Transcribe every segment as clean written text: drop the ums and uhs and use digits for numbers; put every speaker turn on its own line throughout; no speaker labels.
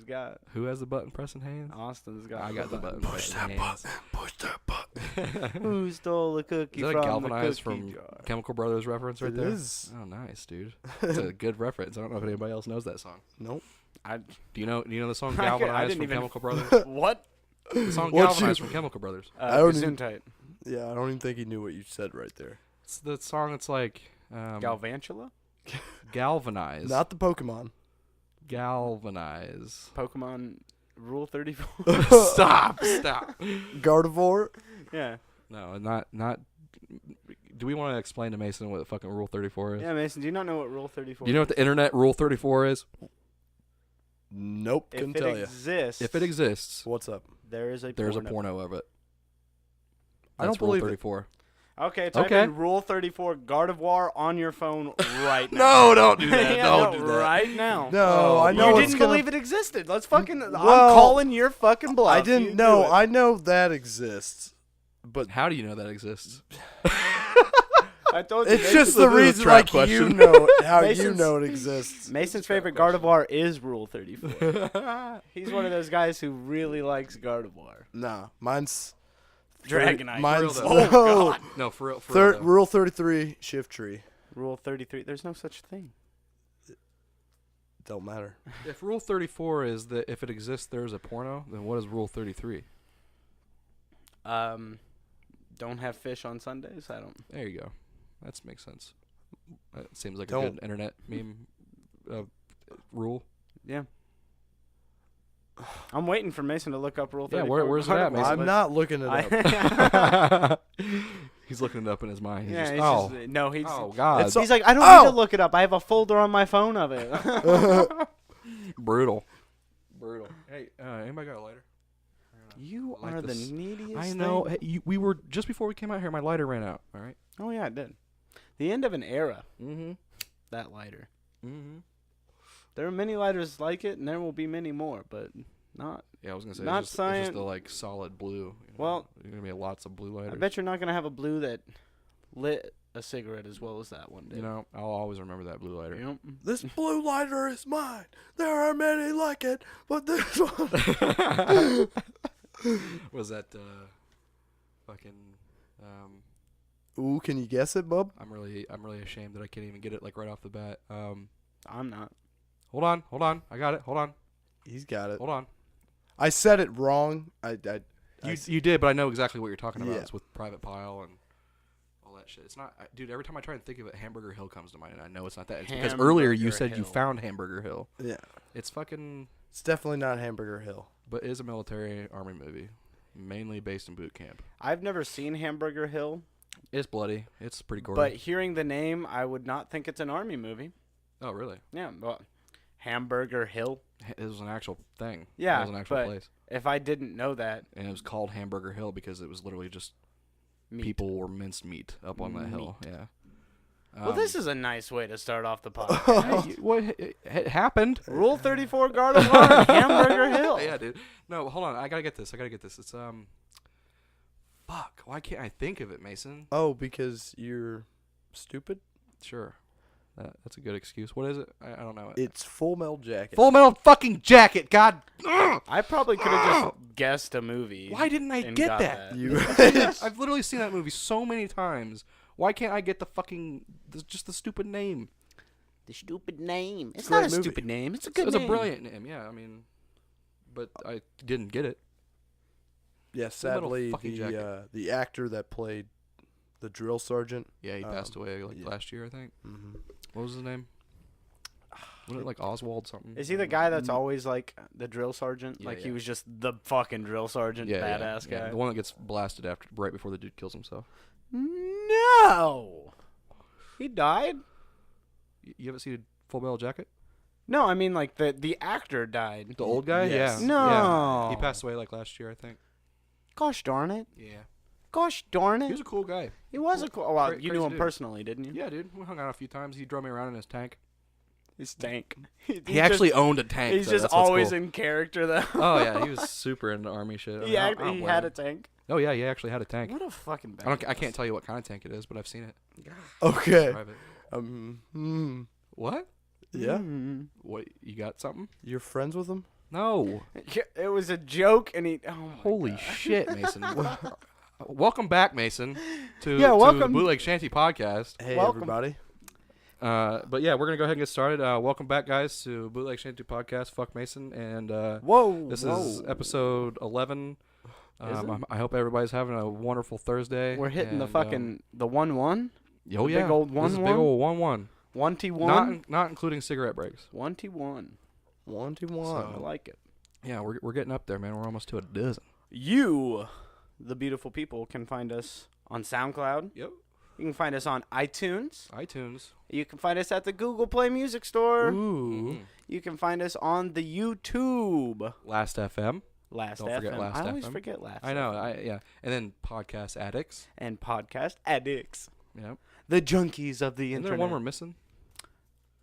got.
Who has the button pressing hands?
Austin's got.
I got the button
Push
pressing
that
hands.
button. Push that button.
Who stole the cookie
Is that
from
a galvanized
the
from
cookie jar?
Chemical Brothers reference right
It
there?
is.
Oh, nice, dude. It's a good reference. I don't know if anybody else knows that song.
Nope.
Do you know the song
I
Galvanized
didn't
from
even-
Chemical Brothers?
What?
The song
What
Galvanized
you-
from Chemical Brothers.
I don't even-
Gesundheit.
Yeah, I don't even think he knew what you said right there.
It's the song. It's like
Galvantula?
Galvanize.
Not the Pokemon.
Galvanize.
Pokemon Rule 34?
Stop.
Gardevoir.
Yeah.
No, not. Do we want to explain to Mason what fucking Rule 34 is?
Yeah, Mason, do you not know what Rule 34
Do you know what the internet Rule 34 is?
Nope.
If
Couldn't
it
tell you.
exists,
If it exists,
What's up?
there's a
there's
porno.
a porno of it.
I don't
That's Rule
believe it.
34.
Okay, type
Okay.
in Rule 34 Gardevoir on your phone right now.
No, don't do that.
Yeah,
Don't
no,
do that.
right now.
No,
Oh,
I know
you
it's
didn't
gonna.
believe it existed. Let's fucking. I'm
Well,
calling your fucking bluff.
I
You
didn't
do
know.
it.
I know that exists, but
How do you know that exists?
I told you.
it's just
a
the
bit of a
reason,
trap
like
question.
you know how you
Mason's-
know it exists.
Mason's favorite Gardevoir is Rule 34. He's one of those guys who really likes Gardevoir.
Nah, mine's
Dragonite.
Mine's
For
real, though. Oh, God.
No, for real. For real, though.
Rule 33 shift tree.
Rule 33. There's no such thing.
Don't matter.
If Rule 34 is that if it exists, there's a porno, then what is Rule 33?
Don't have fish on Sundays. I don't.
There you go. That makes sense. That seems like a
Don't-
good internet meme rule.
Yeah. I'm waiting for Mason to look up Rule
Yeah,
34.
where's it at,
Gardevoir,
Mason?
I'm
but
not looking it up.
He's looking it up in his mind. He's
Yeah,
just,
he's
oh,
just, no, he's.
oh, God.
It's
He's like, I don't
Oh!
need to look it up. I have a folder on my phone of it.
Brutal. Hey, anybody got a lighter?
You
I like
are the
this.
neediest.
I know.
thing.
Hey, we were just before we came out here. My lighter ran out. All right.
Oh yeah, it did. The end of an era.
Mm-hmm.
That lighter.
Mm-hmm.
There are many lighters like it, and there will be many more, but not.
Yeah, I was gonna say
Not
it's just the
science-
like solid blue. You know?
Well,
there's gonna be lots of blue lighters.
I bet you're not gonna have a blue that lit a cigarette as well as that one did.
You know, I'll always remember that blue lighter.
Yep.
This blue lighter is mine. There are many like it, but this one.
Was that fucking?
Ooh, can you guess it, bub?
I'm really ashamed that I can't even get it like right off the bat.
I'm not.
Hold on. I got it. Hold on.
He's got it.
Hold on.
I said it wrong.
You did, but I know exactly what you're talking about.
Yeah.
It's with Private Pile and all that shit. It's not, dude. Every time I try and think of it, Hamburger Hill comes to mind, and I know it's not that. It's because earlier you
Hamburger
said you
Hill.
found Hamburger Hill.
Yeah.
It's fucking,
It's definitely not Hamburger Hill.
but it is a military army movie, mainly based in boot camp.
I've never seen Hamburger Hill,
It's bloody. It's pretty gory.
but hearing the name, I would not think it's an army movie.
Oh, really?
Yeah, well, Hamburger Hill.
It was an actual thing.
Yeah,
it was an actual
but
place,
if I didn't know that,
and it was called Hamburger Hill because it was literally just
meat.
people were minced meat up on that hill. Yeah.
Well, this is a nice way to start off the
Hey,
podcast.
what it happened?
Rule 34 Gardevoir Hamburger Hill.
Yeah, dude. No, hold on. I gotta get this. It's fuck. Why can't I think of it, Mason?
Oh, because you're stupid?
Sure. That's a good excuse. What is it? I don't know.
It's Full Metal Jacket.
Full Metal fucking Jacket. God. Ugh!
I probably could have just guessed a movie.
Why didn't I
and
get
got
that?
You
I've literally seen that movie so many times. Why can't I get the fucking just the stupid name?
The stupid name. It's
a
not a
great movie.
stupid name. It's a
It
good
was
name.
a brilliant name. Yeah, I mean, but I didn't get it.
Yeah,
Full Metal
sadly,
fucking Jacket.
the actor that played the drill sergeant.
Yeah, he passed away
yeah.
last year, I think.
Mm-hmm.
What was his name? Wasn't it like Oswald something?
Is he the guy that's always like the drill sergeant?
Yeah,
like he
yeah.
was just the fucking drill sergeant, badass
yeah,
guy.
the one that gets blasted right before the dude kills himself.
No, he died.
You haven't seen Full Metal Jacket?
No, I mean like the actor died.
The old guy?
Yes.
Yeah.
No.
Yeah. He passed away like last year, I think.
Gosh darn it.
Yeah.
Gosh darn
He
it.
was a cool guy.
He was a cool. Well,
Cra-
you knew
crazy
him
dude.
personally, didn't you?
Yeah, dude. We hung out a few times. He drove me around in his tank.
His tank.
He actually owned a tank.
He's
so
just
that's what's
always
cool.
in character though.
Oh, yeah. He was super into army shit. I
he
mean, I don't
he
blame
had
him.
a tank.
Oh, yeah. He actually had a tank.
What a fucking badass.
I can't tell you what kind of tank it is, but I've seen it.
Okay.
Private.
Hmm.
What?
Yeah.
Mm.
What? You got something?
You're friends with him?
No.
It was a joke, and he. Oh my
Holy
God.
shit, Mason. Welcome back, Mason, to
Yeah,
the
welcome.
Bootleg Shanty podcast.
Hey,
Welcome.
everybody.
But yeah, we're gonna go ahead and get started. Welcome back, guys, to Bootleg Shanty podcast. Fuck Mason, and
Whoa.
this
whoa.
is episode 11.
Is it?
I hope everybody's having a wonderful Thursday.
We're hitting the
and,
fucking the 1-1.
Oh
the
yeah,
big old
this is
1-1?
big old 1-1.
1-1.
Not including cigarette breaks.
1-1.
1-1.
I like it.
Yeah, we're getting up there, man. We're almost to a dozen.
You, the beautiful people, can find us on SoundCloud.
Yep.
You can find us on iTunes.
iTunes.
You can find us at the Google Play Music Store.
Ooh.
You can find us on the YouTube.
Last FM.
Last
Don't
FM.
forget Last
I always
FM.
forget Last.
I know.
FM.
Yeah. And then podcast addicts.
And podcast addicts.
Yep.
The junkies of the
Isn't
internet.
there one we're missing?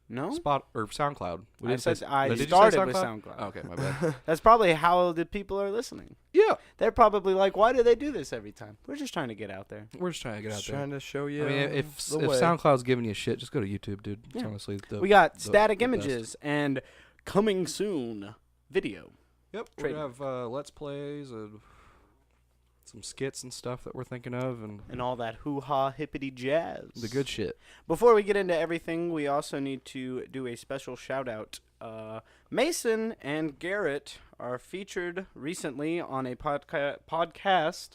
No.
Spot or SoundCloud. We
I
didn't say
said I
did you say
started with SoundCloud.
Oh, okay, my bad.
That's probably how the people are listening.
Yeah.
They're probably like, why do they do this every time? We're just trying to get out there.
We're just trying to get out
Just
there.
trying to show you.
I mean, if
the way.
SoundCloud's giving you shit, just go to YouTube, dude. It's
Yeah.
honestly the
We got
the
static
best.
images and coming soon video.
Yep. We're
Trading.
gonna have Let's Plays and some skits and stuff that we're thinking of, and
all that hoo-ha hippity jazz.
the good shit.
Before we get into everything, we also need to do a special shout-out. Mason and Garrett are featured recently on a podcast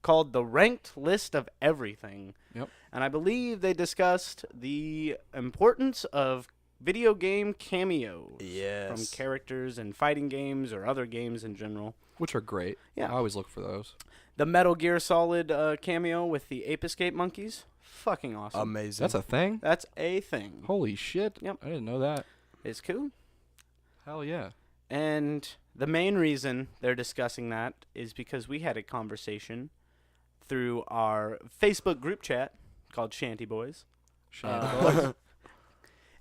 called The Ranked List of Everything.
Yep.
And I believe they discussed the importance of video game cameos
Yes.
from characters in fighting games or other games in general.
Which are great.
Yeah.
I always look for those.
The Metal Gear Solid cameo with the Ape Escape monkeys. Fucking awesome.
Amazing.
That's a thing?
That's a thing.
Holy shit.
Yep.
I didn't know that.
It's cool.
Hell yeah.
And the main reason they're discussing that is because we had a conversation through our Facebook group chat called Shanty Boys.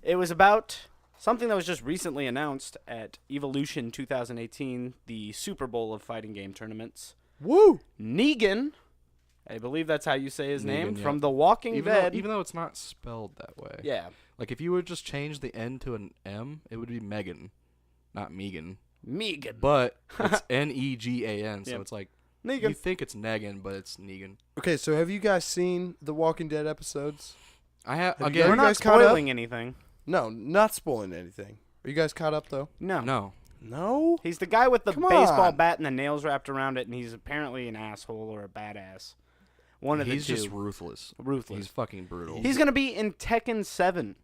It was about something that was just recently announced at Evolution 2018, the Super Bowl of fighting game tournaments.
Woo!
Negan, I believe that's how you say his name,
Negan, yeah.
from The Walking Dead.
Even though it's not spelled that way.
Yeah.
Like, if you would just change the N to an M, it would be Megan, not Megan.
Megan.
But it's Negan, so
Yep.
it's like,
Negan.
you think it's Negan, but it's Negan.
Okay, so have you guys seen the Walking Dead episodes?
I have,
Have you
again,
We're not
guys caught up?
spoiling anything.
No, not spoiling anything. Are you guys caught up, though?
No.
no.
No?
He's the guy with the
Come
baseball
on.
bat and the nails wrapped around it, and he's apparently an asshole or a badass. One of
He's
the two.
just ruthless.
Ruthless.
He's fucking brutal.
He's going to be in Tekken 7.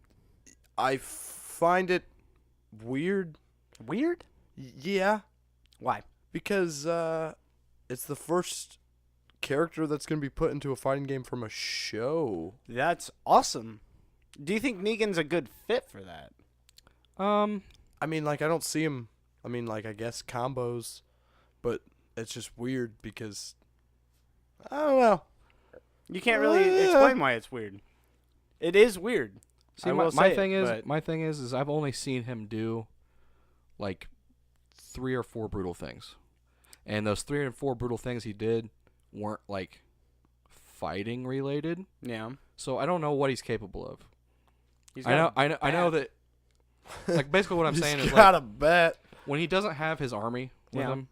I find it weird.
Weird?
Yeah,
Why?
because it's the first character that's going to be put into a fighting game from a show.
That's awesome. Do you think Negan's a good fit for that?
I mean, like, I don't see him. I mean, like, I guess combos, but it's just weird because I don't know.
You can't really explain why it's weird. It is weird.
See,
I
my
will say
thing
it,
is,
but-
my thing is I've only seen him do, like, 3 or 4 brutal things, and those 3 or 4 brutal things he did weren't like fighting related.
Yeah.
So I don't know what he's capable of.
He's
I know,
got
I know that. Like, basically, what I'm
He's
saying is,
got
like,
a bet.
when he doesn't have his army with
Yeah.
him,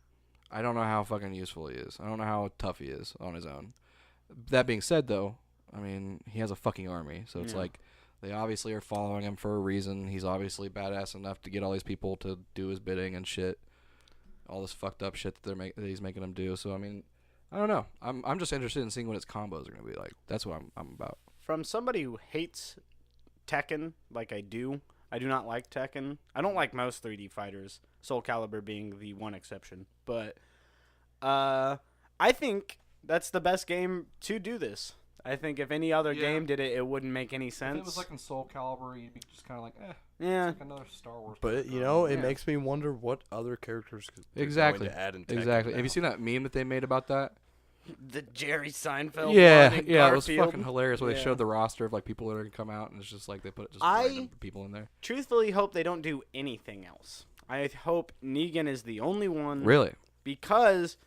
I don't know how fucking useful he is. I don't know how tough he is on his own. That being said, though, I mean, he has a fucking army, so it's
Yeah.
like they obviously are following him for a reason. He's obviously badass enough to get all these people to do his bidding and shit. All this fucked up shit that that he's making them do. So I mean, I don't know. I'm just interested in seeing what his combos are gonna be like. That's what I'm about.
From somebody who hates Tekken, like I do not like Tekken. I don't like most 3D fighters, Soul Calibur being the one exception. But I think that's the best game to do this. I think if any other
Yeah.
game did it, it wouldn't make any sense.
in Soul Calibur, you'd be just kind of like,
yeah.
another Star Wars.
But you know, it
Yeah.
makes me wonder what other characters they're
Exactly.
going to add in Tekken
Exactly. Have
now.
you seen that meme that they made about that?
The Jerry Seinfeld
Yeah,
one in
yeah, it was
Garfield.
fucking hilarious where they
Yeah.
showed the roster of like people that are gonna come out, and it's just like they put just
I-
random people in there.
Truthfully hope they don't do anything else. I hope Negan is the only one.
Really?
Because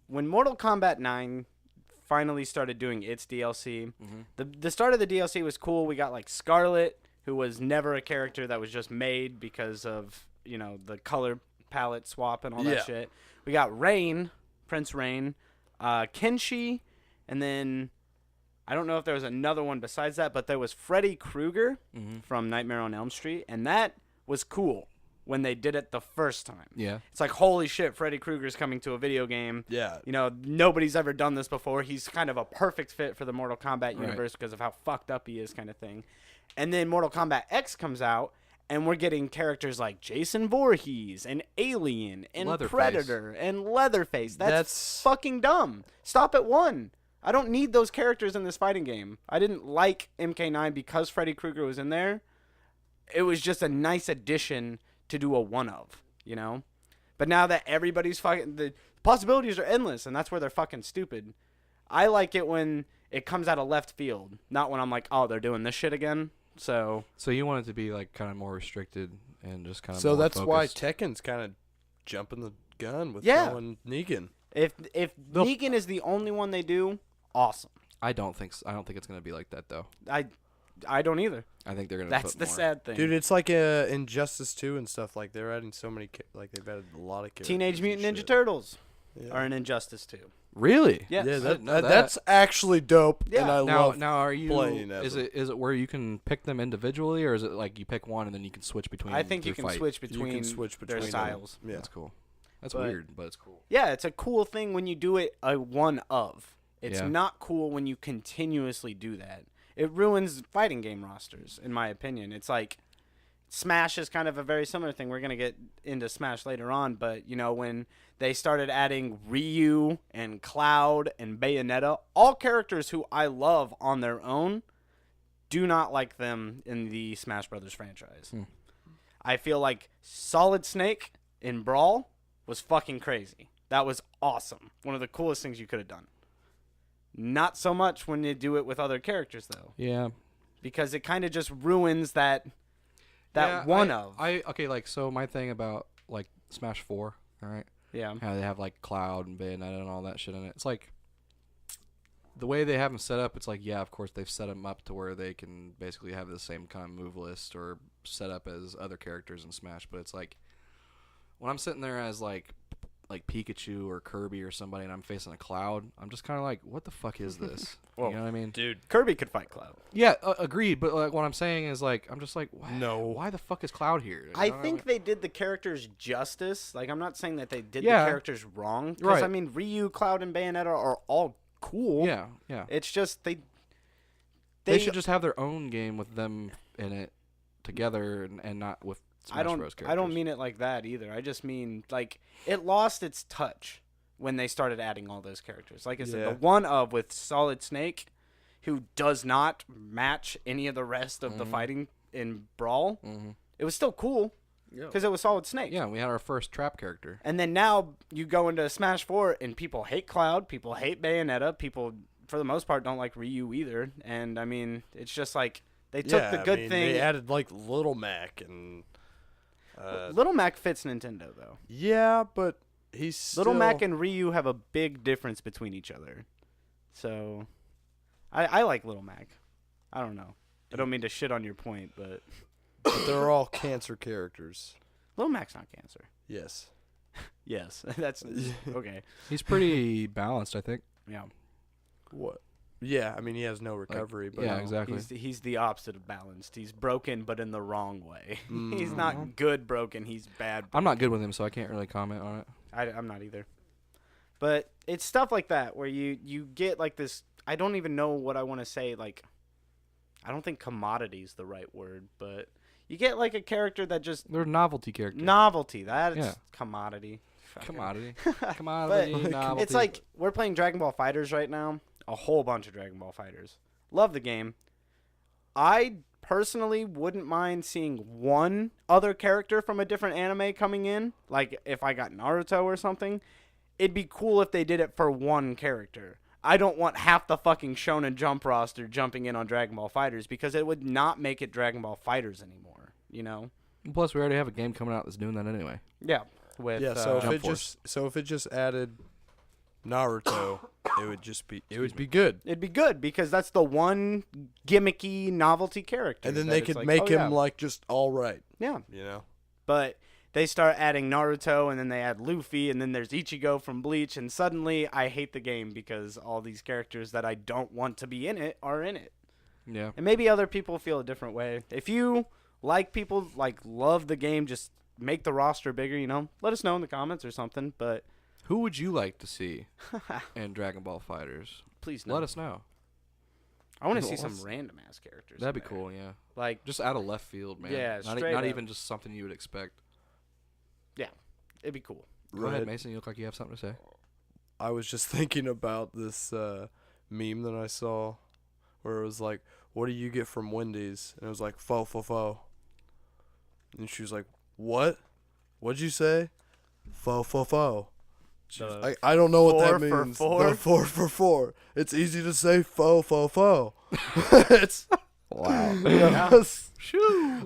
when Mortal Kombat 9 finally started doing its DLC, the start of the DLC was cool. We got like Scarlet, who was never a character that was just made because of, you know, the color palette swap and all that
Yeah.
shit. We got Rain, Prince Rain, Kenshi, and then I don't know if there was another one besides that, but there was Freddy Krueger from Nightmare on Elm Street, and that was cool when they did it the first time.
Yeah.
It's like, holy shit, Freddy Krueger's coming to a video game.
Yeah.
You know, nobody's ever done this before. He's kind of a perfect fit for the Mortal Kombat universe because of how fucked up he is, kind of thing. And then Mortal Kombat X comes out, and we're getting characters like Jason Voorhees and Alien and
Leatherface.
Predator and Leatherface. That's fucking dumb. Stop at 1. I don't need those characters in this fighting game. I didn't like MK9 because Freddy Krueger was in there. It was just a nice addition to do a one of, you know? But now that everybody's fucking... The possibilities are endless, and that's where they're fucking stupid. I like it when it comes out of left field, not when I'm like, oh, they're doing this shit again. So
you want it to be like kind of more restricted and just kind of
So
more
that's why
focused.
Tekken's kind of jumping the gun with
Yeah.
going Negan.
if Negan is the only one they do, awesome.
I don't think it's going to be like that though.
I don't either.
I think they're going to
That's
put
the
more.
sad thing.
Dude, it's like Injustice 2 and stuff. Like, they're adding so many... Like, they've added a lot of characters.
Teenage
and
Mutant Ninja
shit.
Turtles
Yeah.
are an Injustice too.
Really?
Yes.
Yeah,
I didn't know that.
that's actually dope.
Yeah.
And I love
Now are you
playing
is
as
it where you can pick them individually, or is it like you pick one and then you can switch between
I think
through
you can
fight?
switch
You
between,
can switch between
their
them.
styles.
Yeah.
That's cool. That's
But-
weird, but it's cool.
Yeah, it's a cool thing when you do it a one of. It's
Yeah.
not cool when you continuously do that. It ruins fighting game rosters, in my opinion. It's like Smash is kind of a very similar thing. We're going to get into Smash later on, but, you know, when they started adding Ryu and Cloud and Bayonetta, all characters who I love on their own, do not like them in the Smash Brothers franchise. I feel like Solid Snake in Brawl was fucking crazy. That was awesome. One of the coolest things you could have done. Not so much when you do it with other characters, though,
Yeah.
because it kind of just ruins that
Yeah,
one
I,
of.
okay, like so my thing about like Smash 4, all right?
Yeah.
How they have like Cloud and Bayonetta and all that shit in it. It's like the way they have them set up, it's like, yeah, of course they've set them up to where they can basically have the same kind of move list or set up as other characters in Smash, but it's like when I'm sitting there as like Pikachu or Kirby or somebody and I'm facing a Cloud, I'm just kind of like, what the fuck is this?
Whoa.
You know what I mean?
Dude.
Kirby could fight Cloud.
Yeah, agreed, but like what I'm saying is like I'm just like, why the fuck is Cloud here? You
I
know what
think
mean?
they did the characters justice. Like, I'm not saying that they did
Yeah.
the characters wrong. Because,
Right.
I mean, Ryu, Cloud, and Bayonetta are all cool.
Yeah, yeah.
It's just
They should just have their own game with them in it together and not with Smash Bros. Characters.
I don't mean it like that either. I just mean, like, it lost its touch when they started adding all those characters. Like I said,
Yeah.
the one of with Solid Snake, who does not match any of the rest of the fighting in Brawl, it was still cool because it was Solid Snake.
Yeah, we had our first trap character.
And then now you go into Smash 4 and people hate Cloud, people hate Bayonetta, people for the most part don't like Ryu either. And I mean, it's just like they took the good thing.
They added like Little Mac and
Little Mac fits Nintendo though.
yeah, but he's still...
Little Mac and Ryu have a big difference between each other. So I like Little Mac. I don't know. I don't mean to shit on your point, but
but they're all cancer characters.
Little Mac's not cancer.
Yes.
Yes, that's okay.
He's pretty balanced, I think.
Yeah.
What? Yeah, I mean, he has no recovery, but
yeah, exactly.
He's the opposite of balanced. He's broken, but in the wrong way. He's
Mm-hmm.
not good broken. He's bad.
I'm not good with him, so I can't really comment on it.
I'm not either. But it's stuff like that where you get like this. I don't even know what I want to say. Like, I don't think commodity is the right word, but you get like a character that just
They're novelty characters.
novelty. That's
Yeah.
commodity. Fucking-
Commodity.
But
Commodity. Novelty.
it's like we're playing Dragon Ball Fighters right now. A whole bunch of Dragon Ball Fighters. Love the game. I personally wouldn't mind seeing one other character from a different anime coming in. Like if I got Naruto or something. It'd be cool if they did it for one character. I don't want half the fucking Shonen Jump roster jumping in on Dragon Ball Fighters because it would not make it Dragon Ball Fighters anymore, you know?
Plus, we already have a game coming out that's doing that anyway.
Yeah. With
yeah. So
Jump
if it just added Naruto, it would be good.
it'd be good because that's the one gimmicky novelty character.
And then
that
they
it's
could
like,
make
oh,
him
yeah.
like just all right.
Yeah.
You know.
But they start adding Naruto, and then they add Luffy, and then there's Ichigo from Bleach, and suddenly I hate the game because all these characters that I don't want to be in it are in it.
Yeah.
And maybe other people feel a different way. If you love the game, just make the roster bigger, let us know in the comments or something, but
Who would you like to see in Dragon Ball Fighters?
please no.
Let us know.
I want to see some random ass characters.
That'd be
in there.
cool, yeah.
Like,
Just out of left field, man.
Yeah,
not
straight up.
even just something you would expect.
it'd be cool.
Go ahead, Mason. You look like you have something to say.
I was just thinking about this meme that I saw where it was like, what do you get from Wendy's? And it was like, fo, fo, fo. And she was like, what? What'd you say? Fo, fo, fo. I don't know what that means. The 4 for 4. It's easy to say fo, fo, fo. It's
Wow.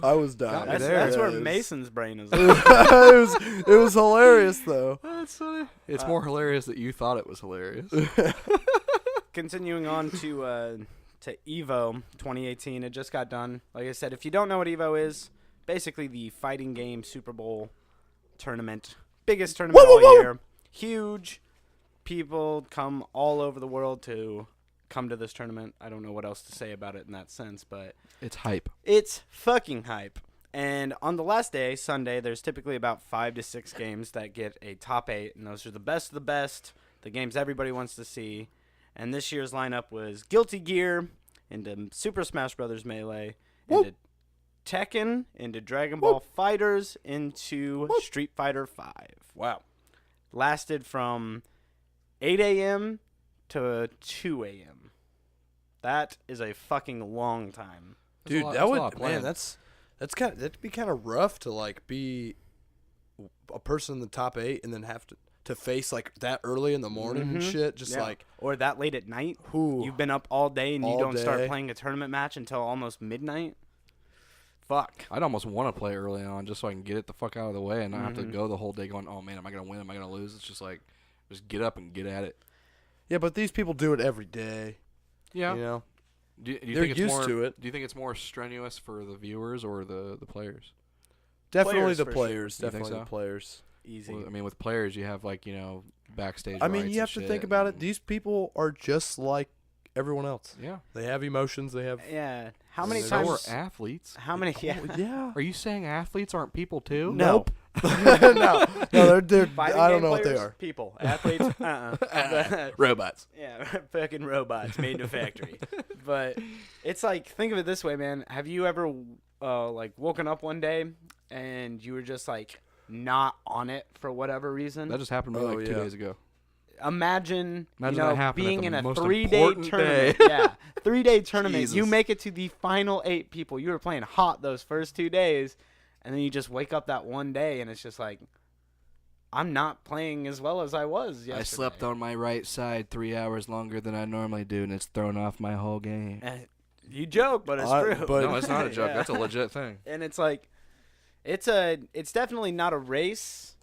I was dying.
That's
Yeah,
where
it was-
Mason's brain is.
it was hilarious though.
That's funny. It's more hilarious that you thought it was hilarious.
Continuing on to Evo 2018, it just got done. Like I said, if you don't know what Evo is, basically the fighting game Super Bowl tournament, biggest tournament all year, huge. People come all over the world to come to this tournament. I don't know what else to say about it in that sense, but
It's hype.
it's fucking hype. And on the last day, Sunday, there's typically about 5 to 6 games that get a top 8, and those are the best of the best, the games everybody wants to see. And this year's lineup was Guilty Gear into Super Smash Bros. Melee, into Tekken, into Dragon Ball Fighters, into Street Fighter 5.
Wow.
Lasted from 8 a.m. to 2 a.m. That is a fucking long time.
Dude,
That's a
that
lot
would
of planning.
that'd be kind of rough to like be a person in the top 8 and then have to face like that early in the morning and shit. Just
Yeah.
like
Or that late at night.
Ooh.
You've been up all day and you
All
don't start
day.
playing a tournament match until almost midnight. Fuck.
I'd almost want to play early on just so I can get it the fuck out of the way and not have to go the whole day going, oh man, am I going to win? Am I going to lose? It's just like, just get up and get at it.
yeah, but these people do it every day.
Yeah.
You know,
Do you
they're
think it's
used
more,
to it.
Do you think it's more strenuous for the viewers or the players?
Definitely
Players
the
for
players.
sure. You think
Definitely the
so?
players.
Easy.
Well, I mean, with players, you have like, backstage
I mean,
rights
you
and
have to
shit
think about it.
and-
These people are just like everyone else.
Yeah.
They have emotions. They have.
Yeah. How many
So
times?
are athletes.
How many? Yeah.
Yeah.
Are you saying athletes aren't people too?
Nope.
no, they're.
Fighting
I don't
game
know what they
players,
are.
People. Athletes.
Robots.
Yeah, fucking robots made in a factory. But it's like, think of it this way, man. Have you ever woken up one day and you were just like not on it for whatever reason?
That just happened to me like 2
yeah.
days ago.
Imagine
that happened at
being
the
in a
most
3-day
important
tournament.
day.
Yeah, 3-day tournament. You
Jesus.
make it to the final 8 people. You were playing hot those first 2 days, and then you just wake up that one day, and it's just like, I'm not playing as well as I was yesterday.
I slept on my right side 3 hours longer than I normally do, and it's thrown off my whole game.
You joke, but it's true.
but-
No, it's not a joke.
Yeah.
That's a legit thing.
And it's like, it's definitely not a race.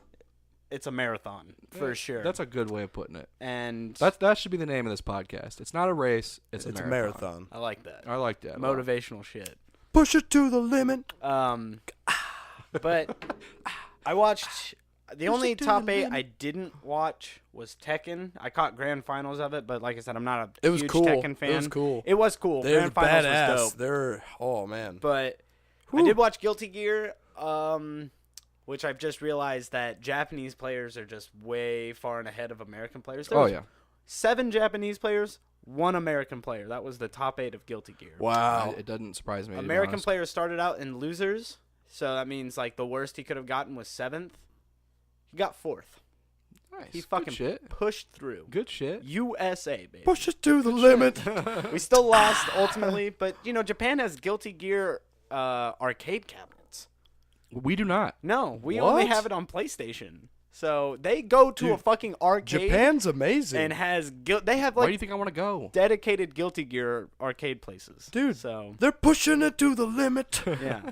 It's a marathon for sure.
That's a good way of putting it.
And
That should be the name of this podcast. It's not a race. It's a marathon.
I like that.
I like that. a lot.
Motivational shit.
Push it to the limit.
But I watched the only
it to
top
the
8
limit.
I didn't watch was Tekken. I caught grand finals of it, but like I said, I'm not a
It was
huge
cool.
Tekken fan.
It was cool.
It was cool.
They're
Grand finals
badass.
was dope.
Oh man.
But I did watch Guilty Gear, which I've just realized that Japanese players are just way far and ahead of American players. There
Oh
was
yeah.
7 Japanese players, 1 American player. That was the top 8 of Guilty Gear.
Wow.
It doesn't surprise me. to be
American
honest.
players started out in losers, so that means like the worst he could have gotten was 7th. He got 4th.
Nice.
He
Good
fucking
shit.
pushed through.
Good shit.
USA, baby.
Push it to the limit.
We still lost ultimately, but Japan has Guilty Gear arcade cabinets.
We do not.
No, we only
What?
have it on PlayStation. So they go to a
Dude,
fucking arcade
Japan's amazing.
and they have
Why do you
like
think I want to go?
dedicated Guilty Gear arcade places.
Dude.
So
They're pushing it to the limit.
yeah.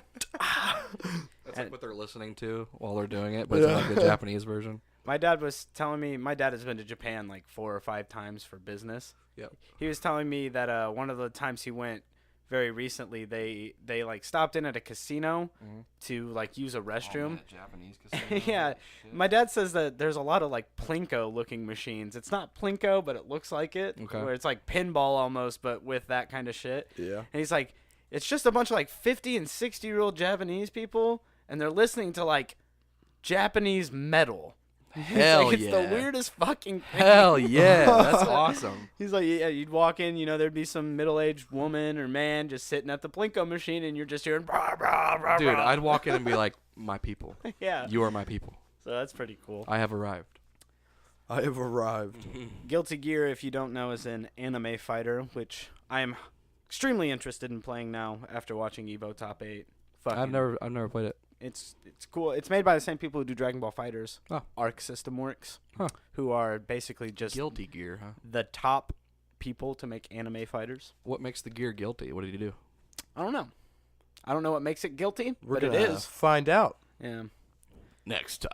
That's like what they're listening to while they're doing it, but it's like the Japanese version.
My dad was telling me my dad has been to Japan like 4 or 5 times for business.
Yep.
He was telling me that one of the times he went very recently. They like stopped in at a casino to like use a restroom.
Japanese casino.
Yeah, my dad says that there's a lot of like plinko looking machines. It's not plinko, but it looks like it.
Okay.
Where it's like pinball almost, but with that kind of shit.
Yeah.
And he's like, it's just a bunch of like 50 and 60-year-old Japanese people, and they're listening to like Japanese metal.
Hell
Like, it's
yeah.
the weirdest fucking thing.
Hell yeah. That's awesome.
He's like, yeah, you'd walk in, there'd be some middle-aged woman or man just sitting at the plinko machine, and you're just hearing, brah, brah, brah,
Dude,
brah.
I'd walk in and be like, my people.
Yeah.
You are my people.
So that's pretty cool.
I have arrived.
I have arrived.
Guilty Gear, if you don't know, is an anime fighter, which I am extremely interested in playing now after watching Evo Top 8.
I've never played it.
It's cool. It's made by the same people who do Dragon Ball Fighters,
Oh.
Arc System Works,
Huh.
who are basically just
Guilty Gear, huh?
the top people to make anime fighters.
What makes the gear guilty? What did he do?
I don't know. I don't know what makes it guilty,
We're
but it
gonna
is.
find out.
Yeah.
Next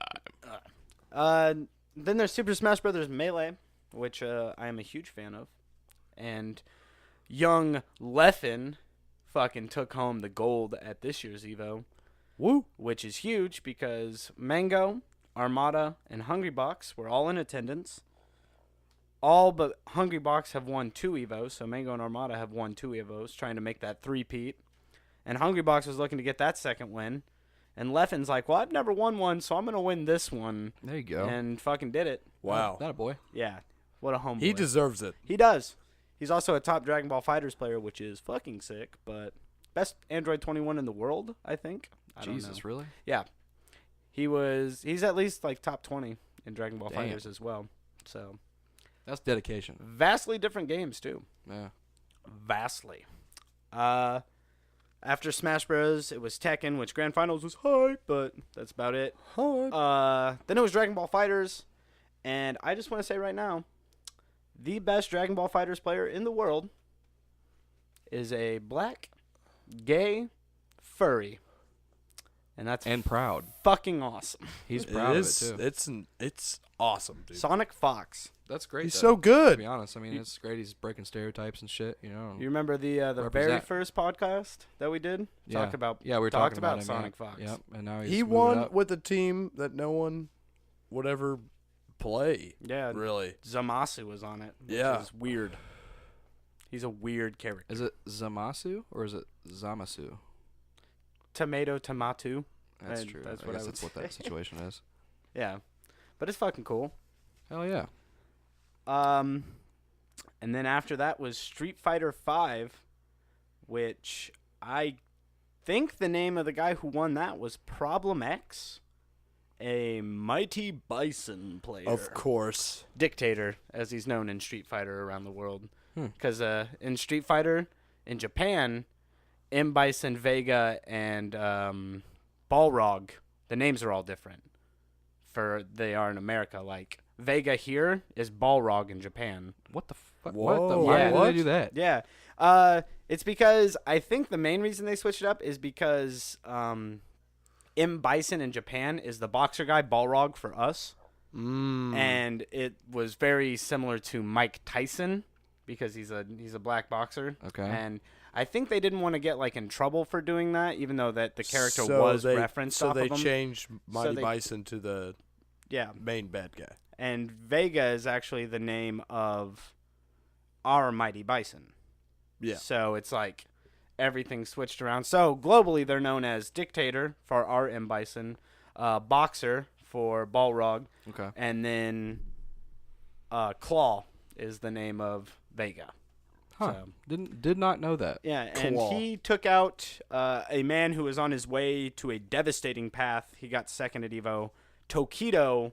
time.
Then there's Super Smash Bros. Melee, which I am a huge fan of, and young Leffen fucking took home the gold at this year's Evo.
Woo.
Which is huge because Mango, Armada, and Hungrybox were all in attendance. All but Hungrybox have won 2 Evos, so Mango and Armada have won 2 Evos, trying to make that 3-peat. And Hungrybox was looking to get that second win. And Leffen's like, well, I've never won one, so I'm going to win this one.
There you go.
And fucking did it.
Wow.
That a boy.
Yeah. What a homeboy.
He deserves it.
He does. He's also a top Dragon Ball Fighters player, which is fucking sick, but best Android 21 in the world, I think. I don't know.
Jesus, really?
Yeah. He's at least like top 20 in Dragon Ball
Damn.
Fighters as well. So,
That's dedication.
vastly different games too.
Yeah.
Vastly. After Smash Bros, it was Tekken, which Grand Finals was hype, but that's about it. Then it was Dragon Ball Fighters, and I just want to say right now, the best Dragon Ball Fighters player in the world is a black, gay, furry. And that's
proud.
fucking awesome.
He's proud
It
of
is.
it too.
It's awesome, dude.
SonicFox.
That's great.
He's
though,
so good.
To be honest, I mean, it's great. He's breaking stereotypes and shit. You know.
You remember the very
Represent.
first podcast that we did?
Yeah.
Talk about
Yeah, we were
talked
talking
about
him,
Sonic
yeah.
Fox.
Yep. And now he's
He
moving
won
up.
with a team that no one would ever play.
Yeah,
Really.
Zamasu was on it. Which
Yeah.
is weird. He's a weird character.
Is it Zamasu or is it Zamasu?
Tomato.
That's
And
true.
that's
I
what I
guess
would
that's what that
say.
situation is.
Yeah, but it's fucking cool.
Hell yeah.
And then after that was Street Fighter V, which I think the name of the guy who won that was Problem X, a mighty bison player.
Of course.
Dictator, as he's known in Street Fighter around the world.
Hmm.
Because in Street Fighter, in Japan, M. Bison, Vega, and Balrog, the names are all different. They are in America. Like, Vega here is Balrog in Japan.
What the fuck?
Whoa,
What the? Why
yeah.
did they do that?
Yeah. It's because I think the main reason they switched it up is because M. Bison in Japan is the boxer guy, Balrog for us. And it was very similar to Mike Tyson because he's a black boxer.
Okay.
And I think they didn't want to get like in trouble for doing that, even though that the character
So
was
they-
referenced
So
off
they
of him.
changed Mighty
they-
Bison to the
Yeah.
main bad guy.
And Vega is actually the name of our Mighty Bison.
Yeah.
So it's like everything switched around. So globally, they're known as Dictator for our M. Bison, Boxer for Balrog,
Okay.
and then Claw is the name of Vega.
Huh.
So,
Did not know that.
yeah, and
Claw.
he took out a man who was on his way to a devastating path. He got second at Evo. Tokido,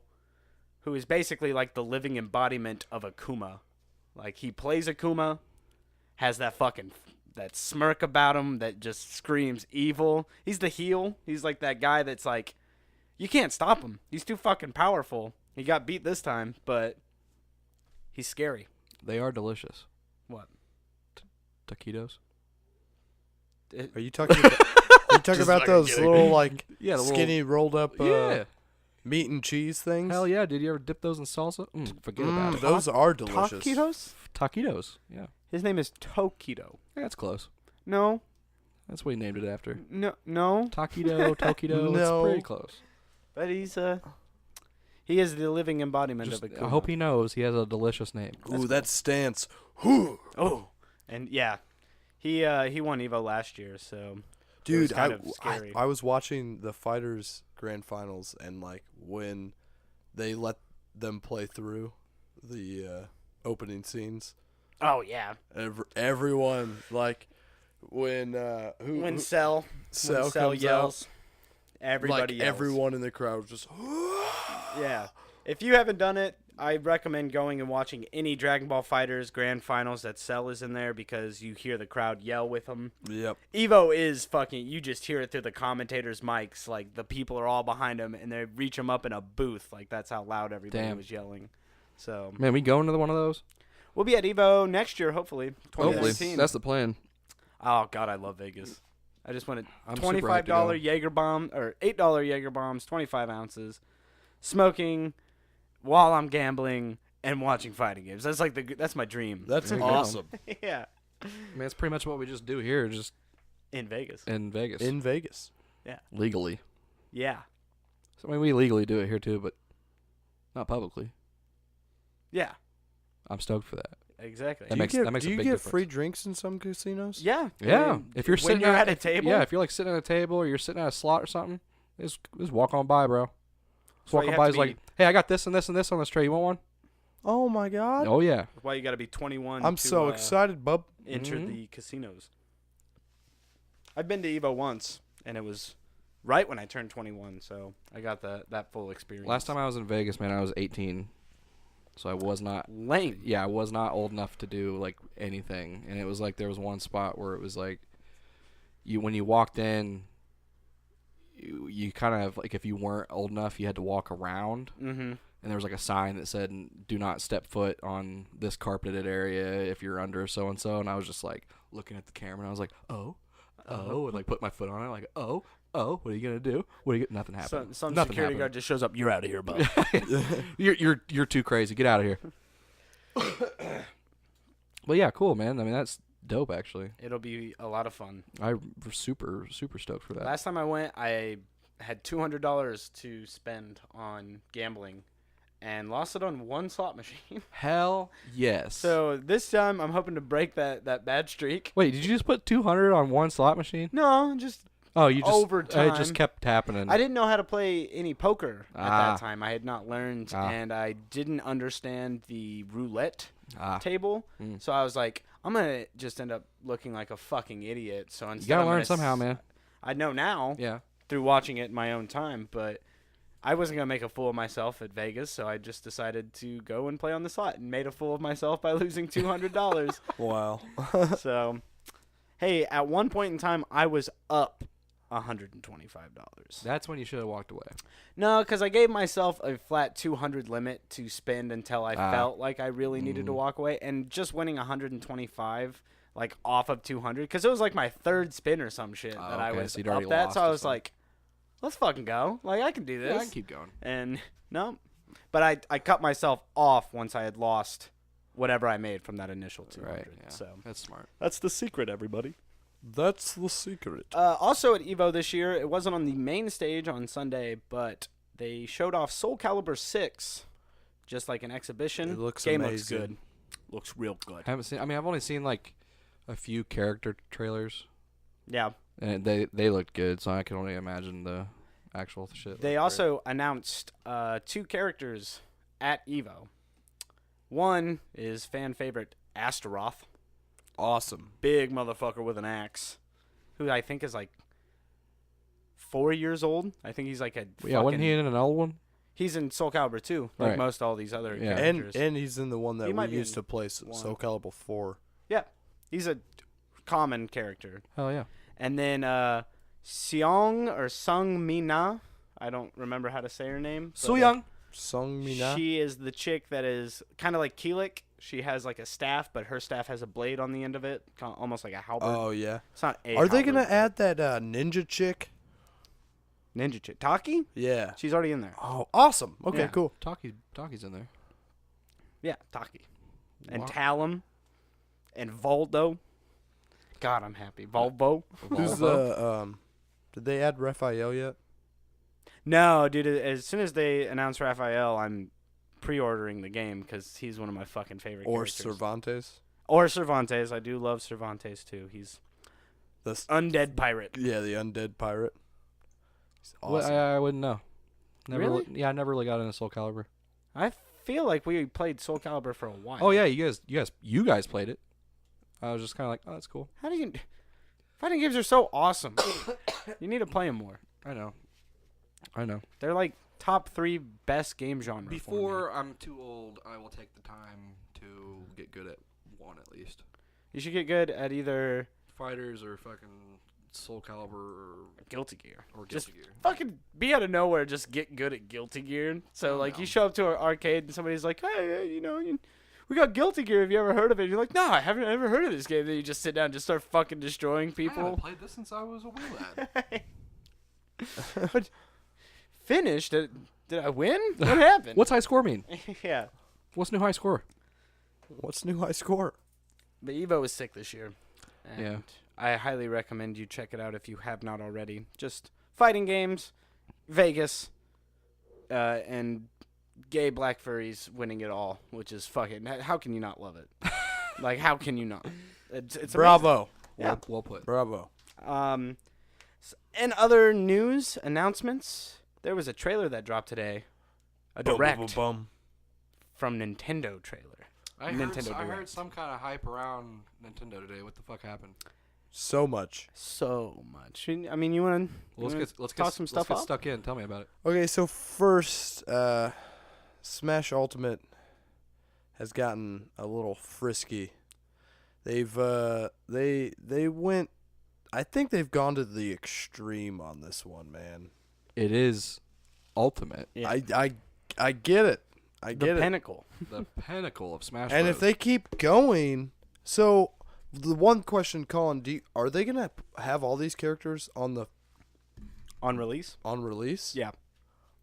who is basically like the living embodiment of Akuma. Like, he plays Akuma, has that smirk about him that just screams evil. He's the heel. He's like that guy that's like, you can't stop him. He's too fucking powerful. He got beat this time, but he's scary.
They are delicious.
What?
Taquitos.
Are you talking about,
Just
about
fucking
those
kidding.
little, like,
Yeah, the little-
skinny rolled up
Yeah.
meat and cheese things?
Hell yeah. Did you ever dip those in salsa? Forget about it.
Those are delicious.
Taquitos?
Taquitos. Yeah.
His name is Tokido.
Yeah, that's close.
No.
That's what he named it after.
No.
Takido, Tokido.
No.
It's pretty close.
But he is the living embodiment
Just,
of a Kuma.
I hope he knows he has a delicious name.
Ooh, that stance.
Oh. And yeah. He won Evo last year, so it was
Dude,
kind of scary.
I was watching the Fighters Grand Finals, and like when they let them play through the opening scenes,
Oh yeah.
everyone like when
When Cell
comes
yells,
out,
everybody
like
yells.
everyone in the crowd was just
Yeah. If you haven't done it, I recommend going and watching any Dragon Ball Fighters Grand Finals that Cell is in there because you hear the crowd yell with him.
Yep.
Evo is fucking, you just hear it through the commentators' mics. Like, the people are all behind him, and they reach him up in a booth. Like, that's how loud everybody
Damn.
was yelling. So,
Man, we going to one of those?
we'll be at Evo next year, hopefully. 2019.
Hopefully. That's the plan.
Oh, God, I love Vegas. I just wanted
I'm super hyped to go.
$25 Jaeger bomb, or $8 Jaeger bombs, 25 ounces, smoking while I'm gambling and watching fighting games. That's like that's my dream.
That's
There you go.
awesome.
Yeah.
I mean, that's pretty much what we just do here, just
In Vegas.
in Vegas.
In Vegas.
Legally.
Yeah.
So, I mean, we legally do it here, too, but not publicly.
Yeah.
I'm stoked for that.
Exactly.
That makes
do
a
you
big
get
difference.
free drinks in some casinos?
Yeah.
Yeah.
I mean,
If you're
when
sitting
you're at a table.
Yeah, if you're like sitting at a table or you're sitting at a slot or something, just walk on by, bro. Just
why
walk
you
on
have
by
to
is like, hey, I got this and this and this on this tray. You want one?
Oh my God.
Oh, yeah.
That's why you got to be 21
I'm
to
so excited, bub.
enter
Mhm.
the casinos. I've been to Evo once, and it was right when I turned 21, so I got that full experience.
Last time I was in Vegas, man, I was 18. So I was not,
lame.
yeah, I was not old enough to do, like, anything. And it was like there was one spot where it was like, when you walked in, you kind of, like, if you weren't old enough, you had to walk around.
Mm-hmm.
And there was like a sign that said, do not step foot on this carpeted area if you're under so-and-so. And I was just like looking at the camera and I was like, oh, and like put my foot on it. Like, oh, what are you going to do? Nothing happened.
Some
Nothing
security
happened.
guard just shows up. You're out of here, bud.
You're too crazy. Get out of here. But yeah, cool, man. I mean, that's dope, actually.
It'll be a lot of fun.
I'm super stoked for that.
Last time I went, I had $200 to spend on gambling and lost it on one slot machine.
Hell yes.
So this time I'm hoping to break that bad streak.
Wait, did you just put 200 on one slot machine?
No, just
Oh, you just
over time.
It just kept happening.
I didn't know how to play any poker at
Ah.
that time. I had not learned,
Ah.
and I didn't understand the roulette
Ah.
table.
Mm.
So I was like, I'm gonna just end up looking like a fucking idiot. So instead,
You gotta
I'm
learn
gonna
somehow, man.
I know now
Yeah.
through watching it in my own time, but I wasn't gonna make a fool of myself at Vegas. So I just decided to go and play on the slot and made a fool of myself by losing $200.
Wow.
So, hey, at one point in time, I was up $125.
That's when you should have walked away.
No, because I gave myself a flat 200 limit to spend until I
Ah.
felt like I really needed to
Mm.
walk away, and just winning 125 like off of 200, because it was like my third spin or some shit
Oh,
that I
okay,
was
so you'd
up
already
that.
lost
So I
or
was
something.
like, let's fucking go. Like, I can do this.
Yeah, I can keep going.
And no, but I cut myself off once I had lost whatever I made from that initial 200.
Right. Yeah.
So
That's smart.
that's the secret, everybody.
That's the secret.
Also at Evo this year, it wasn't on the main stage on Sunday, but they showed off Soul Calibur 6, just like an exhibition.
It looks
Game
amazing.
looks good. Looks real good.
I haven't seen. I mean, I've only seen like a few character trailers,
Yeah.
and they looked good. So I can only imagine the actual shit.
They
looked
also announced 2 characters at Evo. One is fan favorite Astaroth,
Awesome.
big motherfucker with an axe, who I think is like 4 years old. I think he's like a
great. Yeah, wasn't he in an old one?
He's in Soul Calibur 2, like
Right.
most all these other
Yeah.
characters.
And he's in the one
He
that
might
we
be
used
in
to play,
one.
Soul Calibur 4.
He's a common character.
Hell yeah.
And then Seong or Sung Mina, I don't remember how to say her name. but,
So young.
Sung Mina.
She is the chick that is kind of like Keelik. She has like a staff, but her staff has a blade on the end of it, almost like a halberd.
Oh, yeah.
It's not a
Are they
halberd,
going to
but-
add that ninja chick?
Ninja chick? Taki?
Yeah.
She's already in there.
Oh, awesome. Okay,
Yeah.
cool.
Taki's in there.
Yeah, Taki. And
Wow.
Talum. And Voldo. God, I'm happy. Volvo.
Who's the Did they add Raphael yet?
No, dude. As soon as they announce Raphael, I'm pre-ordering the game because he's one of my fucking favorite
Or
characters.
Cervantes?
Or Cervantes. I do love Cervantes too. He's
The
undead pirate.
Yeah, the undead pirate. He's
Well,
awesome.
I wouldn't know.
Really?
Yeah, I never really got into Soul Calibur.
I feel like we played Soul Calibur for a while.
Oh yeah, you guys played it. I was just kind of like, oh, that's cool.
How do you? Fighting games are so awesome. You need to play them more.
I know.
They're like top 3 best game genre.
Before I'm too old, I will take the time to get good at one at least.
You should get good at either
Fighters or fucking Soul Calibur or
Guilty Gear.
Guilty Gear.
Fucking be out of nowhere, just get good at Guilty Gear. So like you show up to an arcade and somebody's like, hey, we got Guilty Gear. Have you ever heard of it? You're like, no, I haven't ever heard of this game. Then you just sit down and just start fucking destroying
I
people.
haven't played this since I was a wee lad.
But finished? Did I win? What happened?
What's high score mean?
Yeah.
What's new high score?
What's new high score?
The Evo was sick this year. And
Yeah.
I highly recommend you check it out if you have not already. Just fighting games, Vegas, and gay black furries winning it all, which is fucking. How can you not love it? Like, how can you not? It's
Bravo.
Yeah.
Well put.
Bravo.
In other news announcements, there was a trailer that dropped today, a direct from Nintendo trailer.
I
Nintendo
heard
Direct.
some kind of hype around Nintendo today. What the fuck happened?
So much.
So much. I mean, you want to
Let's
toss some stuff
let's get
up?
stuck in. Tell me about it.
Okay, so first, Smash Ultimate has gotten a little frisky. They've they went. I think they've gone to the extreme on this one, man.
It is ultimate.
Yeah.
I get it. I get
the
it.
pinnacle.
The pinnacle of Smash
And
Bros.
if they keep going, so the one question, Colin, are they gonna have all these characters on
On release? Yeah.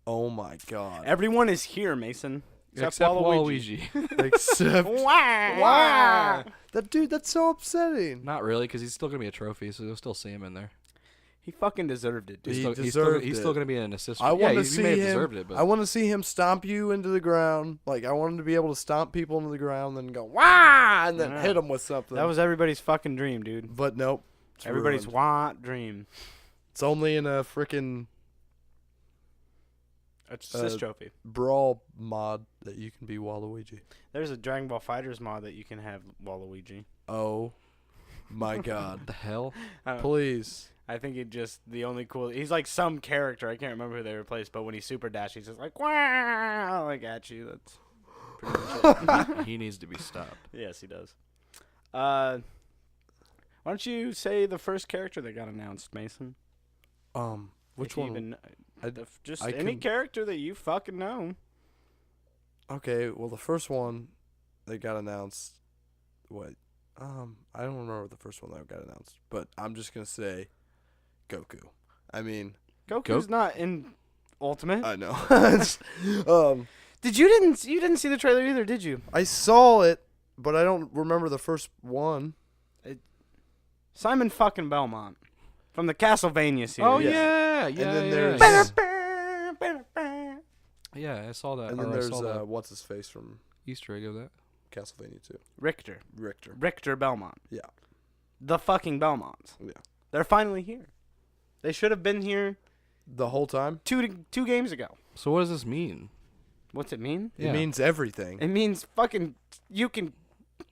Oh my god!
Everyone is here, Mason.
Except
Waluigi.
Waluigi.
Except
Wow.
that's so upsetting.
Not really, because he's still going to be a trophy, so you'll still see him in there.
He fucking deserved it, dude.
He
He's
deserved
still
it.
going to be an assistant.
I want to
he
see
may have
him.
deserved it, but
I want to see him stomp you into the ground. Like I want him to be able to stomp people into the ground, then go wah, and then
Yeah.
hit them with something.
That was everybody's fucking dream, dude.
but nope. It's
Everybody's
ruined.
dream.
It's only in a freaking
Assist trophy.
brawl mod that you can be Waluigi.
There's a Dragon Ball Fighters mod that you can have Waluigi.
Oh my god!
what the hell?
Please.
I think the only cool. He's like some character. I can't remember who they replaced, but when he super dash, he's just like wow, like at you. That's pretty much it.
He needs to be stopped.
Yes, he does. Why don't you say the first character that got announced, Mason?
Which
If you
one?
even- just
I
any
can-
character that you fucking know.
Okay, well the first one that got announced, what? I don't remember the first one that got announced, but I'm just gonna say Goku. I mean,
Goku's not in Ultimate.
I know.
You didn't see the trailer either, did you?
I saw it, but I don't remember the first one.
Simon fucking Belmont from the Castlevania series.
Oh,
Yeah.
yeah.
And then
yeah.
there's
Yeah, I saw that.
and then
or I
there's
saw that
what's his face from
Easter egg of that.
Castlevania 2.
Richter Belmont.
Yeah.
The fucking Belmonts.
Yeah.
They're finally here. They should have been here
The whole time?
two games ago.
So what does this mean?
What's it mean?
Yeah.
It means everything.
It means fucking you can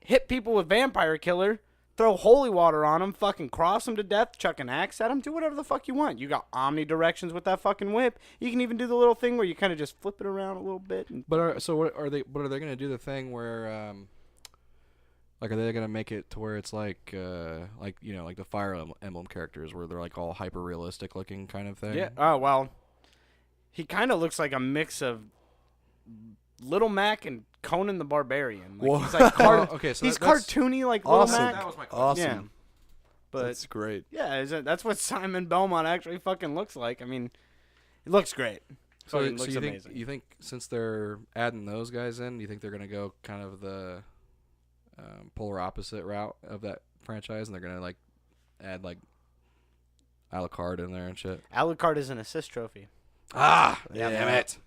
hit people with Vampire Killer, throw holy water on them, fucking cross them to death, chuck an axe at them, do whatever the fuck you want. You got omnidirections with that fucking whip. You can even do the little thing where you kind of just flip it around a little bit. And
But what are they going to do the thing where like are they going to make it to where it's like like the Fire Emblem characters where they're like all hyper realistic looking kind of thing?
yeah. Oh well. He kind of looks like a mix of Little Mac and Conan the Barbarian. Like,
Whoa.
he's like
Okay, so
he's
that's
cartoony like
awesome.
Little Mac.
That was my question.
Awesome.
Yeah. But
That's great.
yeah, that's what Simon Belmont actually fucking looks like. I mean, it looks great.
So,
Fucking
so
looks
you
amazing.
think since they're adding those guys in, do you think they're going to go kind of the polar opposite route of that franchise, and they're going to like add like Alucard in there and shit.
Alucard is an assist trophy.
Ah,
Yeah.
damn it!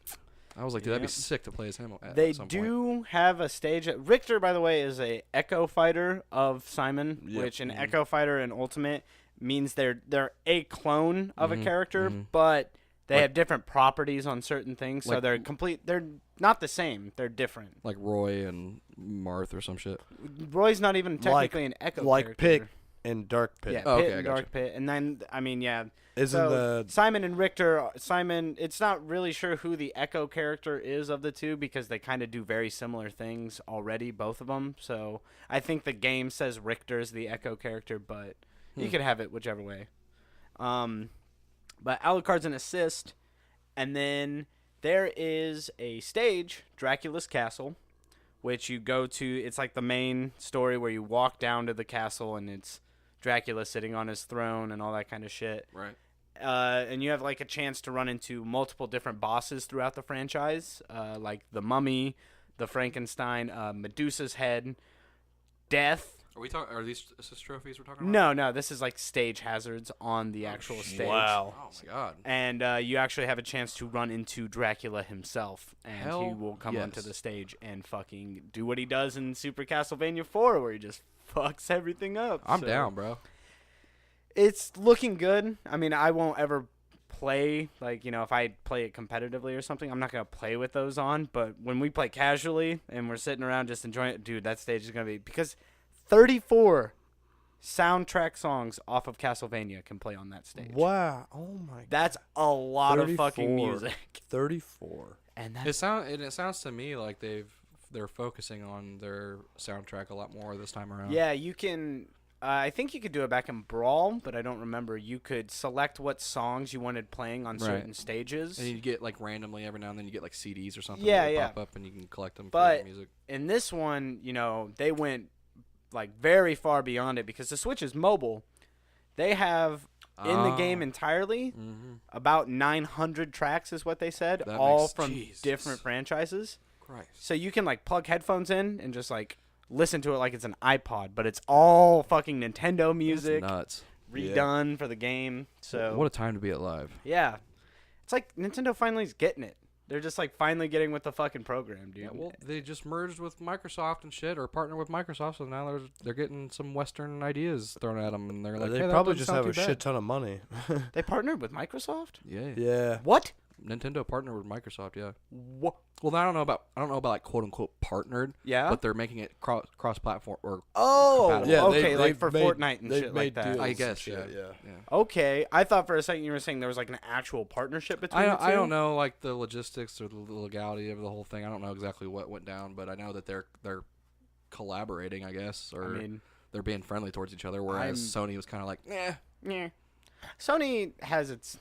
I was like, dude, that'd be
Yep.
sick to play as him. At
They
some point.
do have a stage. Richter, by the way, is a Echo Fighter of Simon,
Yep.
which an
Mhm.
Echo Fighter in Ultimate means they're a clone of
Mhm,
a character,
mhm.
but they
Like-
have different properties on certain things, so
Like-
they're not the same. They're different.
like Roy and Marth or some shit.
Roy's not even technically an Echo
like
character.
Pick and Dark Pit.
Yeah,
Oh,
Pit
okay, I
and
gotcha.
Dark Pit, and then I mean, yeah.
Isn't
So
the
Simon and Richter, Simon, it's not really sure who the Echo character is of the two because they kind of do very similar things already, both of them. So I think the game says Richter's the Echo character, but you could have it whichever way. But Alucard's an assist, and then there is a stage, Dracula's Castle, which you go to. It's like the main story where you walk down to the castle and it's Dracula sitting on his throne and all that kind of shit.
Right.
And you have like a chance to run into multiple different bosses throughout the franchise, like the Mummy, the Frankenstein, Medusa's head, Death.
Are we talking? Are these assist trophies we're talking about?
No, this is like stage hazards on the actual stage.
wow?
Oh my god.
And you actually have a chance to run into Dracula himself, and he
Hell
will come onto
yes.
the stage and fucking do what he does in Super Castlevania 4, where he just fucks everything up.
I'm
So,
down, bro.
It's looking good. I mean, I won't ever play, like, you know, if I play it competitively or something, I'm not going to play with those on. But when we play casually and we're sitting around just enjoying it, dude, that stage is going to be, because 34 soundtrack songs off of Castlevania can play on that stage.
Wow! Oh my god!
That's a lot of fucking
34.
music.
34.
And
It sounds to me like they're focusing on their soundtrack a lot more this time around.
yeah, you can. I think you could do it back in Brawl, but I don't remember. You could select what songs you wanted playing on
Right.
certain stages.
And you get like randomly every now and then you get like CDs or something.
Yeah,
that
yeah.
Pop up and you can collect them
But-
for the music.
In this one, you know, they went like very far beyond it because the Switch is mobile. They have in the game entirely
Mm-hmm.
about 900 tracks is what they said,
That
all
makes-
from
Jesus.
different franchises.
Christ.
So you can like plug headphones in and just like listen to it like it's an iPod, but it's all fucking Nintendo music
That's nuts.
redone for the game. So
What a time to be alive.
yeah, it's like Nintendo finally's getting it. They're just like finally getting with the fucking program, dude.
Yeah, well, they just merged with Microsoft and shit, or partnered with Microsoft, so now they're getting some Western ideas thrown at them, and they're like,
they
hey, that
probably
doesn't
just
sound
have a
too bad.
shit ton of money.
They partnered with Microsoft.
Yeah.
Yeah.
What?
Nintendo partnered with Microsoft. Yeah.
What?
Well, I don't know about like quote unquote partnered,
Yeah.
but they're making it cross platform or
Oh,
compatible.
Yeah,
okay, like
they've
for
made-
Fortnite and
they've
shit
made
like that.
deals
I
and
guess,
shit,
yeah.
yeah.
Okay, I thought for a second you were saying there was like an actual partnership between the two.
I don't know like the logistics or the legality of the whole thing. I don't know exactly what went down, but I know that they're collaborating, I guess, or
I mean,
they're being friendly towards each other. Whereas Sony was kind of like,
yeah. Sony has its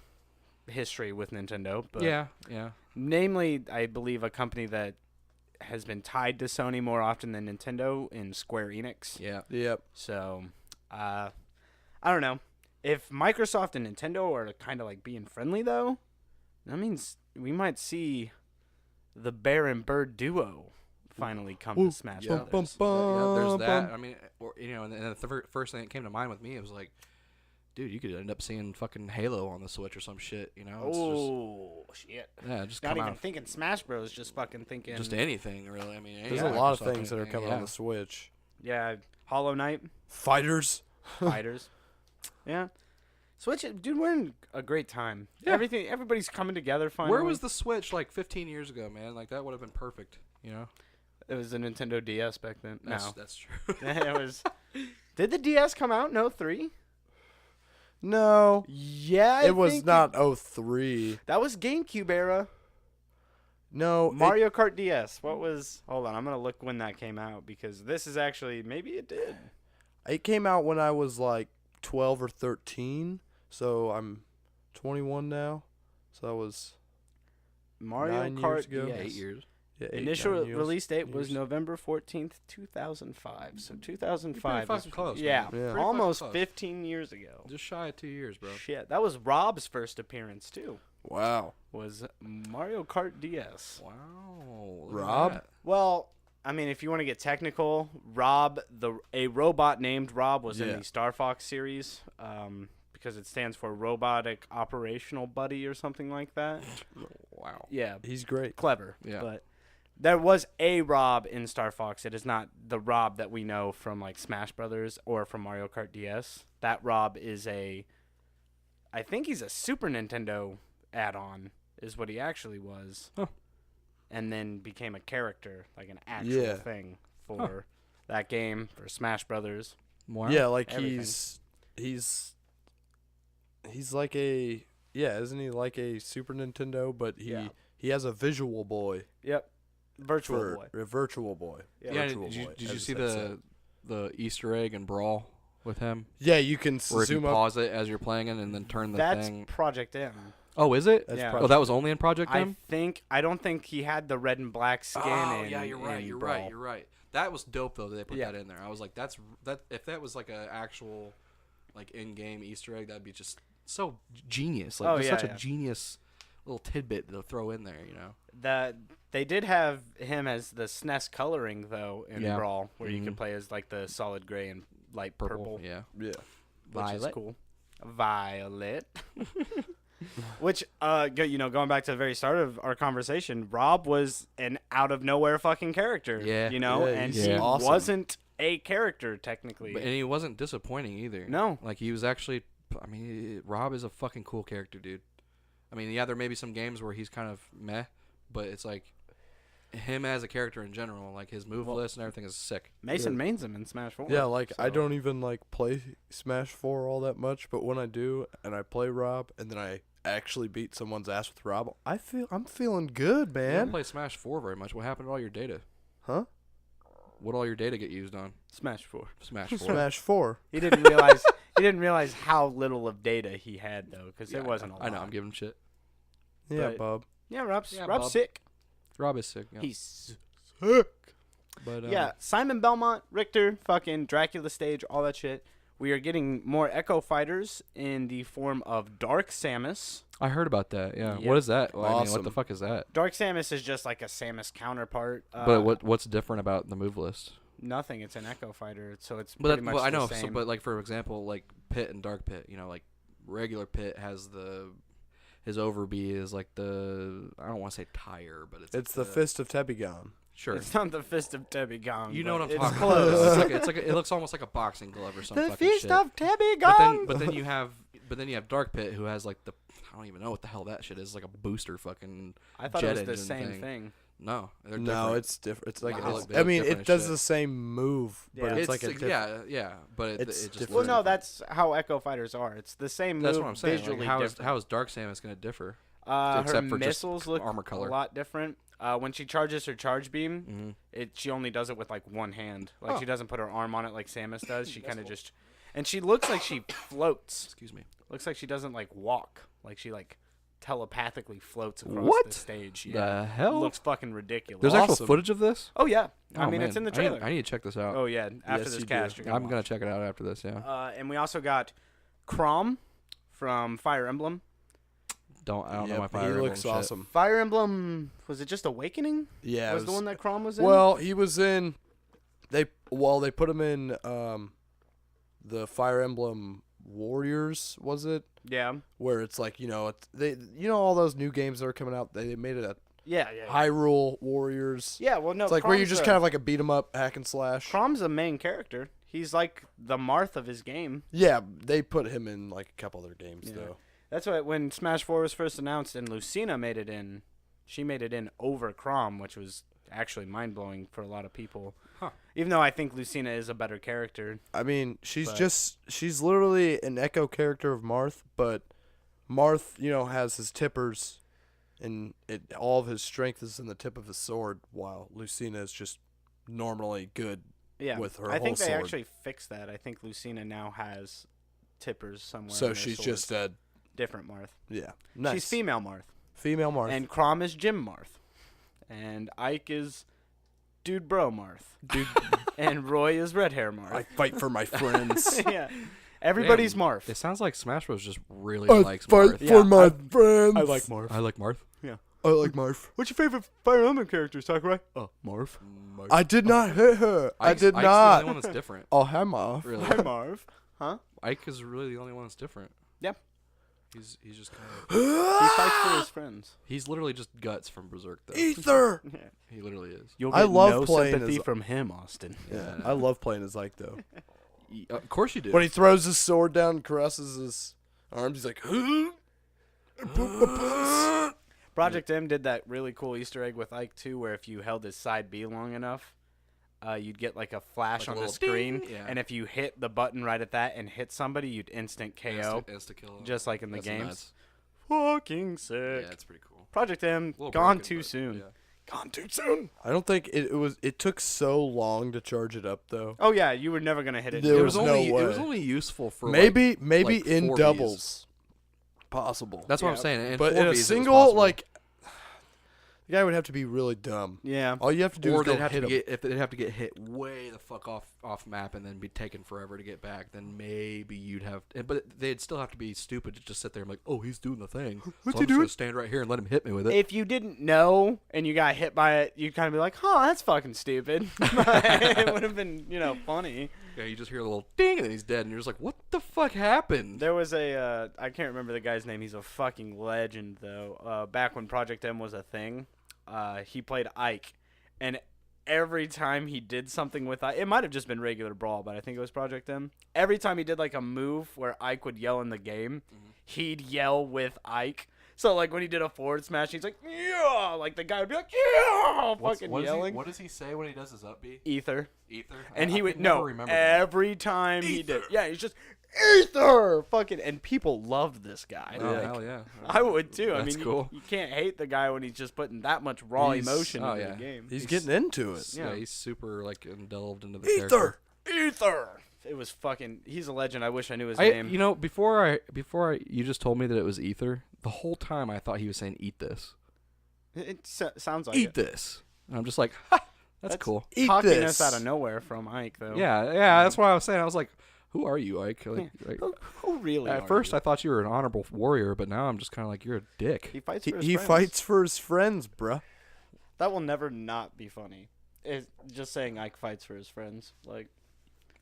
history with Nintendo, but
yeah.
namely, I believe a company that has been tied to Sony more often than Nintendo in Square Enix.
Yeah.
Yep.
So, I don't know. If Microsoft and Nintendo are kind of like being friendly, though, that means we might see the Bear and Bird duo finally come to Smash
Yeah,
Brothers.
there's that. I mean, or, you know, and the first thing that came to mind with me, it was like, dude, you could end up seeing fucking Halo on the Switch or some shit, you know? It's
Oh, shit.
just, yeah, just
Not
come
even
out.
thinking Smash Bros, just fucking thinking.
Just anything, really. I mean,
There's a lot of things that are coming on the Switch.
Yeah, Hollow Knight,
Fighters.
Fighters. Yeah. Switch, dude, we're in a great time.
Yeah.
Everybody's coming together finally.
Where was the Switch like 15 years ago, man? Like that would have been perfect, you know?
It was the Nintendo DS back then.
That's true.
It was. Did the DS come out in 03?
No.
Yeah, I
It was
think
not 03.
That was GameCube era.
No.
Mario Kart DS. What was? Hold on, I'm gonna look when that came out because this is actually maybe it did.
It came out when I was like 12 or 13. So I'm 21 now. So that was
Mario
9
Kart
years ago?
DS.
8 years.
yeah,
Initial
9 years.
release date was
years.
November 14th, 2005. So 2005.
fucking
is-
close,
Yeah,
man.
Yeah.
Pretty
almost
fucking close.
15 years ago.
Just shy of 2 years, bro.
Shit, that was Rob's first appearance too.
Wow.
Was Mario Kart DS.
Wow. look at
Rob?
that.
Well, I mean, if you want to get technical, a robot named Rob was in the Star Fox series, because it stands for Robotic Operational Buddy or something like that.
Wow.
Yeah,
He's great.
clever.
Yeah.
But there was a Rob in Star Fox. It is not the Rob that we know from like Smash Brothers or from Mario Kart DS. That Rob is I think he's a Super Nintendo add-on, is what he actually was.
Huh. And
then became a character, like an actual thing for that game, for Smash Brothers.
Wow.
Yeah, like
Everything.
he's like a isn't he like a Super Nintendo? But he has a Visual Boy.
Yep, Virtual Boy.
A Virtual Boy.
Yeah.
Virtual
Did
Boy,
you
as
see
I said.
the Easter egg and Brawl with him?
Yeah, you can
Where if you
zoom up.
pause it as you're playing it and then turn the
That's
thing.
Project M.
Oh, is it?
That's
Yeah.
Oh, that was only in Project
I
M?
don't think he had the red and black skin.
Oh,
in,
yeah, you're right.
in
You're
Brawl.
right. You're right. That was dope though that they put
Yeah.
that in there. I was like, that. If that was like an actual, like in-game Easter egg, that'd be just so genius. Like, just such a genius little tidbit to throw in there. You know.
They did have him as the SNES coloring though in
Yeah.
Brawl, where you could
Mhm.
play as like the solid gray and light purple,
Yeah.
Yeah.
which is
Violet.
cool. Violet. Which, going back to the very start of our conversation, Rob was an out of nowhere fucking character.
Yeah.
Yeah,
and
he's
he
awesome.
wasn't a character technically.
And he wasn't disappointing either.
No.
Like, he was actually, I mean, Rob is a fucking cool character, dude. I mean, yeah, there may be some games where he's kind of meh, but it's like, him as a character in general, like, his move list and everything is sick.
Mason mains him in Smash 4.
Yeah, like I
so-
don't even like play Smash 4 all that much, but when I do and I play Rob and then I actually beat someone's ass with Rob, I'm feeling good,
You don't
man.
play Smash 4 very much. What happened to all your data?
Huh?
What all your data get used on?
Smash 4.
Smash 4.
Smash 4.
He didn't realize how little of data he had though, because it wasn't a lot.
I know, I'm giving him shit.
Yeah,
But-
Bob.
Yeah, Rob's
Yeah,
Rob's
Bob.
sick.
Rob is sick. Yeah.
He's sick.
But,
Yeah, Simon Belmont, Richter, fucking Dracula stage, all that shit. We are getting more Echo Fighters in the form of Dark Samus.
I heard about that. Yeah.
Yep.
What is that? Well, I mean, what
Awesome.
the fuck is that?
Dark Samus is just like a Samus counterpart.
But what's different about the move list?
Nothing. It's an Echo Fighter, so it's
But
pretty much
I
the
know.
same.
So, but like for example, like Pit and Dark Pit. You know, like regular Pit has his overbee is like I don't want to say tire, but it's
It's
like
the Fist of Tebigon.
Sure.
It's not the Fist of Tebigong.
You know what I'm
it's
talking
close.
about. It looks almost like a boxing glove or something.
The
fucking
Fist
shit.
of Tebigong.
But then you have Dark Pit who has like I don't even know what the hell that shit is. Like a booster fucking.
I thought
jet
it was the
engine
same
thing.
thing.
No, they're
No,
different.
it's different. It's like
Wow.
it's,
They
I
look
mean,
different
it
as
does
shit.
the same move, but
Yeah.
it's like a different.
yeah, but it
It's
just
different.
Well,
looks
no,
different.
that's how Echo Fighters are. It's the same
That's
move
what I'm saying.
visually
Like, how
different.
is Dark Samus going to differ?
Her
except for just
missiles look
armor color.
a lot different. When she charges her charge beam,
Mm-hmm.
she only does it with like one hand. Like
Oh.
she doesn't put her arm on it like Samus does. She kind of
cool.
just, and she looks like she floats.
Excuse me.
Looks like she doesn't like walk. Like she like telepathically floats across
What?
the stage. Yeah,
The hell?
looks fucking ridiculous.
There's actual
Awesome.
footage of this?
Oh yeah, I
Oh,
mean
man.
it's in the
I
trailer.
need to check this out.
Oh yeah, after
Yes,
this
you
cast,
do.
you're
I'm
gonna
gonna
watch.
check it out after this. Yeah.
And we also got Chrom from Fire Emblem.
I don't know
Yep,
my Fire
he
Emblem
looks
shit.
aweswas
Fire Emblem, was it just Awakening?
Yeah,
was
it
the one that Chrom was in?
Well, he was in. They put him in the Fire Emblem Warriors. Was it
yeah,
where it's like all those new games that are coming out? They made it a
yeah.
Hyrule Warriors.
Yeah, well, no.
It's like where you're
Chrom's
just kind of like a beat 'em up hack and slash.
Chrom's a main character. He's like the Marth of his game.
Yeah, they put him in like a couple other games
Yeah.
though.
That's why when Smash 4 was first announced and Lucina made it in, she made it in over Chrom, which was actually mind blowing for a lot of people.
Huh.
Even though I think Lucina is a better character.
I mean, she's
But-
literally an echo character of Marth, but Marth, has his tippers, and all of his strength is in the tip of his sword, while Lucina is just normally good.
Yeah,
With her
I think
whole
they
sword.
actually fixed that. I think Lucina now has tippers somewhere.
So
in her
she's
sword.
just a
different Marth.
nice.
She's female Marth.
Female Marth.
And Chrom is Jim Marth. And Ike is Dude Bro Marth.
Dude,
And Roy is Red Hair
I
Marth.
fight for my friends.
Yeah. Everybody's
Damn,
Marth.
It sounds like Smash Bros. Just really
I
likes
fight
Marth.
Yeah,
for my
I-
friends.
I like Marth.
I like Marth.
I like Marv.
What's your favorite Fire Emblem character, Sakurai? Marv.
I did not hit her. I did
Ike's
not.
the only one that's different.
Oh, hi, Marv.
Really.
Hi, Marv. Huh?
Ike is really the only one that's different.
Yeah.
He's just kind of...
He fights for his friends.
He's literally just Guts from Berserk, though.
Ether.
Yeah.
He literally is.
You'll
I
get
love
no
playing
sympathy
as-
from him, Austin.
Yeah, I love playing as Ike though.
Of course you do.
When he throws his sword down and caresses his arms, he's like,
Project M did that really cool Easter egg with Ike too, where if you held his side B long enough, you'd get like a flash
Like a
on the
little
screen,
ding, yeah.
and if you hit the button right at that and hit somebody, you'd instant KO,
Insta kill him.
just like in the
That's
games.
nuts.
Fucking sick.
Yeah, it's pretty cool.
Project M,
A little
gone
broken,
too
but,
soon.
yeah.
Gone too soon.
I don't think it took so long to charge it up though.
Oh yeah, you were never gonna hit it.
There
It
was
was
no
only it
way.
was only useful for
Maybe
like
in
4Bs.
doubles, possible.
That's what
Yeah.
I'm saying.
But in
4Bs,
a
it was
single,
possible.
like, the guy would have to be really dumb.
Yeah.
All you have to do
or
is go
they'd have
hit
to
him.
get if they'd have to get hit way the fuck off map and then be taken forever to get back. Then maybe you'd have, but they'd still have to be stupid to just sit there and be like, oh, he's doing the thing.
What's
so
he
I'm just
doing?
gonna stand right here and let him hit me with it.
If you didn't know and you got hit by it, you'd kind of be like, "Huh, that's fucking stupid." It would have been, funny.
Yeah, you just hear a little ding and then he's dead, and you're just like, what the fuck happened?
There was a I can't remember the guy's name. He's a fucking legend though. Back when Project M was a thing, he played Ike, and every time he did something with Ike, it might have just been regular Brawl, but I think it was Project M. Every time he did like a move where Ike would yell in the game, he'd yell with Ike. So like when he did a forward smash, he's like, "Yeah!" Like the guy would be like, "Yeah!" Fucking yelling.
What does he say when he does his up B?
Ether.
Ether.
And he would
never
no
remember that.
every time he did. Yeah, he's just Ether. Fucking, and people loved this guy.
Oh,
Like,
hell yeah.
I would too. I
That's
mean,
cool.
you can't hate the guy when he's just putting that much raw
He's-
emotion
oh,
into
yeah.
the game.
He's getting into it.
Yeah,
Yeah.
he's super like delved into the character.
Ether.
It was fucking. He's a legend. I wish I knew his
I,
name.
you know, you just told me that it was Ether. The whole time I thought he was saying "eat this."
It sounds like
Eat
it.
this. And I'm just like, ha, that's cool.
Eat
Cockiness
this.
out of nowhere from Ike though.
Yeah, that's what I was saying. I was like, who are you, Ike? Like,
Who really?
at first I thought you were an honorable warrior, but now I'm just kind of like, you're a dick.
he fights for his
He
friends.
fights for his friends, bruh.
That will never not be funny. It's just saying Ike fights for his friends. Like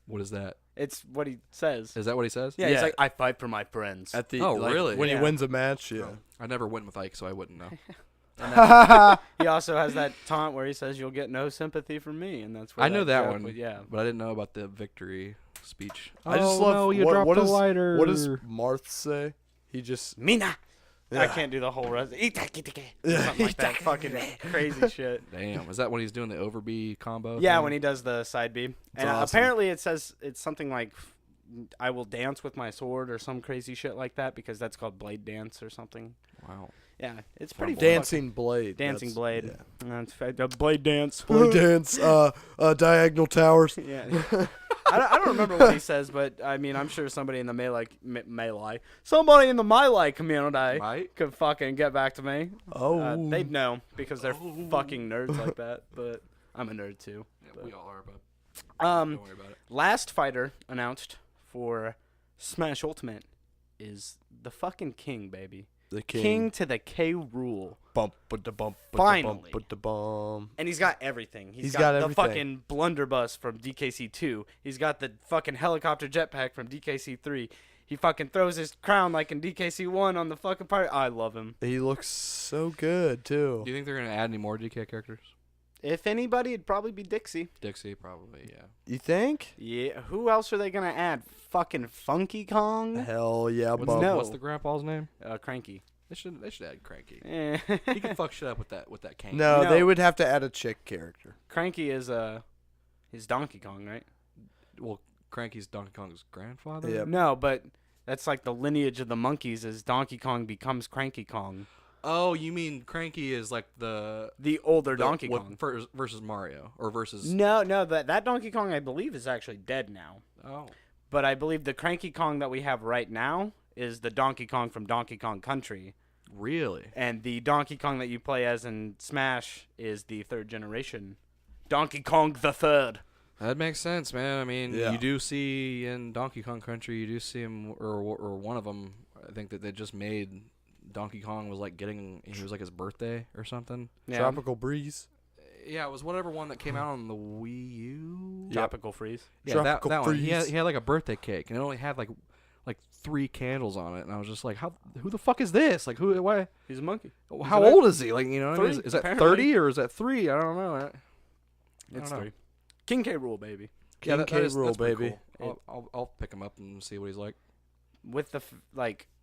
What is that?
it's what he says.
Is that what he says?
Yeah, he's
Yeah.
like, I fight for my friends.
At the
Oh,
like,
really?
when
Yeah.
he wins a match, yeah.
I never went with Ike, so I wouldn't know.
He also has that taunt where he says, "You'll get no sympathy from me," and that's where
I know that
joke
one.
would- yeah.
But I didn't know about the victory speech.
I just
Oh,
love
no, you
what,
dropped
what
the
does
lighter.
what does Marth say? He just
Mina. I
Yeah.
can't do the whole rest.
Yeah.
Something like that. Fucking crazy shit.
Damn, is that when he's doing the over B combo?
Yeah,
thing?
when he does the side B. And
awesome.
apparently it says it's something like, "I will dance with my sword" or some crazy shit like that, because that's called blade dance or something.
Wow.
Yeah, it's pretty
dancing blade.
Dancing
That's-
blade.
Yeah.
That's blade dance.
Blade dance. Diagonal towers.
Yeah. I don't remember what he says, but I mean, I'm sure somebody in the somebody in the Melee community
Right?
could fucking get back to me.
Oh.
They'd know because they're fucking nerds like that. But I'm a nerd too.
Yeah, we all are, but
Um,
don't worry about it.
last fighter announced for Smash Ultimate is the fucking king, baby.
the
King to the K rule.
Bump, but the bump,
Finally.
but the bump.
And he's got everything.
He's got
the
everything.
fucking blunderbuss from DKC2. He's got the fucking helicopter jetpack from DKC3. He fucking throws his crown like in DKC1 on the fucking party. I love him.
He looks so good too.
Do you think they're gonna add any more DK characters?
If anybody, it'd probably be Dixie.
Dixie, probably, yeah.
You think?
Yeah. Who else are they gonna add? Fucking Funky Kong?
Hell yeah,
What's,
bump.
No.
what's the grandpa's name?
Cranky.
They should add Cranky.
Eh.
He can fuck shit up with that cane.
No,
No.
they would have to add a chick character.
Cranky is his Donkey Kong, right?
Well, Cranky's Donkey Kong's grandfather.
Yep.
No, but that's like the lineage of the monkeys. Is Donkey Kong becomes Cranky Kong,
Oh, you mean Cranky is like the
the older Donkey
what-
Kong?
versus Mario or versus?
No, that Donkey Kong I believe is actually dead now.
Oh,
But I believe the Cranky Kong that we have right now is the Donkey Kong from Donkey Kong Country.
really?
And the Donkey Kong that you play as in Smash is the third generation. Donkey Kong the Third.
That makes sense, man. I mean,
Yeah.
you do see in Donkey Kong Country, you do see him or one of them. I think that they just made Donkey Kong was like he was like his birthday or something.
Yeah.
Tropical Breeze.
Yeah, it was whatever one that came out on the Wii U.
Tropical Freeze.
Yeah,
Tropical
that one. He
Freeze.
had like a birthday cake, and it only had like 3 candles on it, and I was just like, who the fuck is this? Like, why?
He's a monkey.
How old is he? Like, you know, what I mean?
3,
Is that
apparently.
30 or is that 3? I don't know.
It's
don't know.
3. King K. Rool, baby.
Yeah,
King K. Rool,
that's pretty
baby.
Cool. I'll pick him up and see what he's like.
With the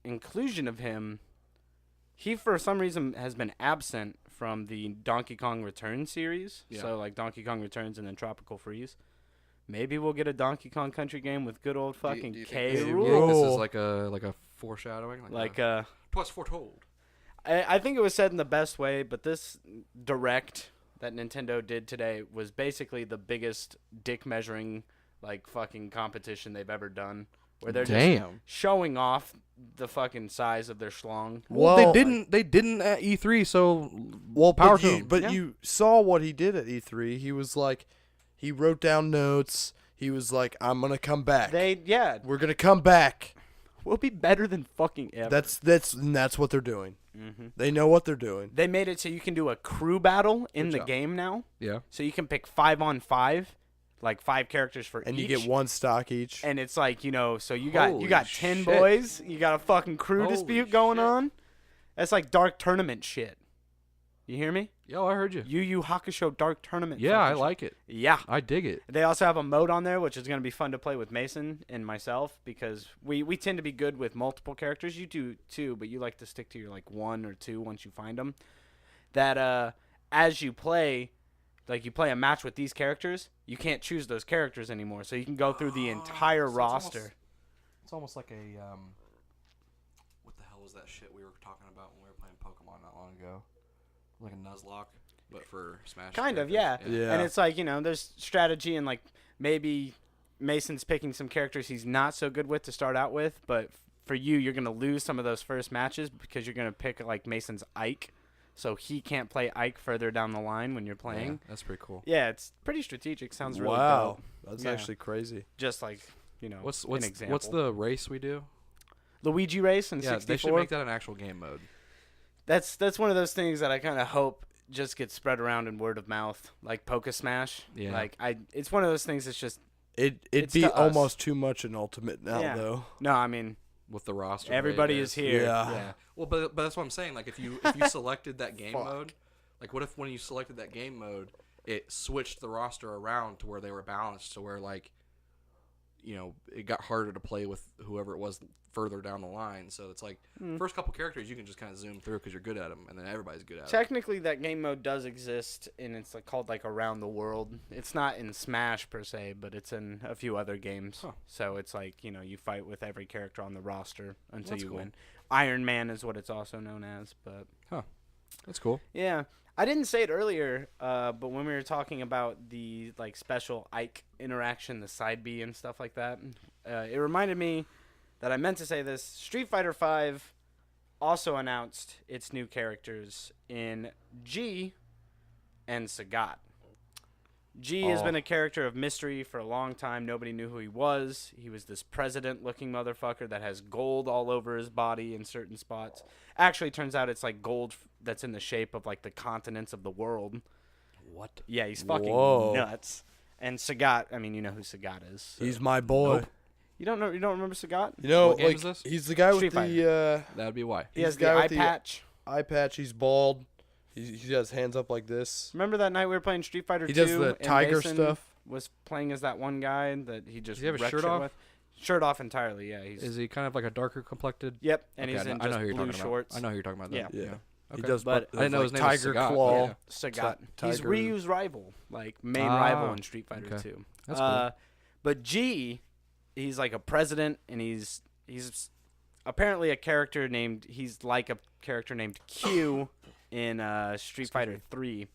inclusion of him, he for some reason has been absent from the Donkey Kong Returns series.
Yeah.
So like Donkey Kong Returns and then Tropical Freeze. Maybe we'll get a Donkey Kong Country game with good old fucking
do you
K.
think
Rool.
this is like a foreshadowing? Twas foretold.
I think it was said in the best way, but this direct that Nintendo did today was basically the biggest dick measuring fucking competition they've ever done. Where they're just showing off the fucking size of their schlong.
Well, they didn't at E3, so
But
to 'em.
Yeah.
you saw what he did at E3. He was like, he wrote down notes. He was like, I'm gonna come back. We're gonna come back.
We'll be better than fucking ever.
That's what they're doing.
Mm-hmm.
They know what they're doing.
They made it so you can do a crew battle in
Good
the
job.
game now.
Yeah.
So you can pick 5-on-5, 5 characters for
And
each.
you get 1 stock each.
And it's so you got
Holy
10
shit.
boys. You got a fucking crew
Holy
dispute going
shit.
on. That's like dark tournament shit. You hear me?
Yo, I heard you.
Yu Yu Hakusho dark tournament.
Yeah, I
fucking
like it.
shit. Yeah.
I dig it.
They also have a mode on there, which is going to be fun to play with Mason and myself because we tend to be good with multiple characters. You do too, but you like to stick to your 1 or 2 once you find them. That as you play, you play a match with these characters, you can't choose those characters anymore. So you can go through the entire roster.
It's almost like a what the hell was that shit we were talking about when we were playing Pokemon not long ago? Like a Nuzlocke, but for Smash.
Kind of,
characters.
Yeah.
And it's there's strategy and maybe Mason's picking some characters he's not so good with to start out with, but for you're going to lose some of those first matches because you're going to pick Mason's Ike, so he can't play Ike further down the line when you're playing.
Yeah, that's pretty cool.
Yeah, it's pretty strategic. Sounds really
wow.
dope.
That's
Yeah.
actually crazy.
Just an example.
What's the race we do?
Luigi race in
Yeah,
64?
they should make that an actual game mode.
That's one of those things that I kind of hope just gets spread around in word of mouth, like Poke Smash.
Yeah.
It's one of those things that's just
It'd
It's
be
to us.
almost too much in Ultimate now,
Yeah.
though.
no. I mean,
With the roster,
everybody
right,
is
yes.
here.
Yeah.
Well, but that's what I'm saying. If you selected that game
Fuck.
mode, what if when you selected that game mode, it switched the roster around to where they were balanced, to where it got harder to play with whoever it was further down the line. So it's first couple characters you can just kind of zoom through because you're good at them, and then everybody's good at them.
Technically, that game mode does exist, and it's called Around the World. It's not in Smash per se, but it's in a few other games.
Huh.
So it's you fight with every character on the roster until
That's
you
cool.
win. Iron Man is what it's also known as, but
That's cool.
yeah. I didn't say it earlier, but when we were talking about the special Ike interaction, the side B and stuff like that, it reminded me that I meant to say this. Street Fighter V also announced its new characters in G and Sagat. G has been a character of mystery for a long time. Nobody knew who he was. He was this president-looking motherfucker that has gold all over his body in certain spots. Actually, turns out it's gold that's in the shape of the continents of the world.
What?
Yeah, he's fucking
Whoa.
nuts. And Sagat, I mean, you know who Sagat is. so-
He's my boy.
Nope.
You don't know? You don't remember Sagat?
You know,
What game is this?
he's the guy
Street
with the
That would be why.
He
He's
has
the
the
guy
eye
with the-
patch.
eye patch. He's bald. He has hands up like this.
Remember that night we were playing Street Fighter 2?
He does the
and
tiger
Mason
stuff.
Was playing as that one guy that he just
Does he have a
wrecked
shirt
shit
off?
with. Shirt off entirely, yeah. He's
Is he kind of like a darker complected?
Yep, and
Okay,
he's in
I know
just
who you're
blue
talking
shorts.
about. I know who you're talking about.
Yeah.
Then.
Yeah.
Okay.
He does.
But
I didn't know his name was
Tiger
Sagat,
Claw.
yeah.
Sagat. He's
Tiger.
Ryu's rival, main rival in Street Fighter
okay.
2.
That's cool.
But G, he's a president, and he's apparently a character named. He's like a character named Q in Street Fighter 3.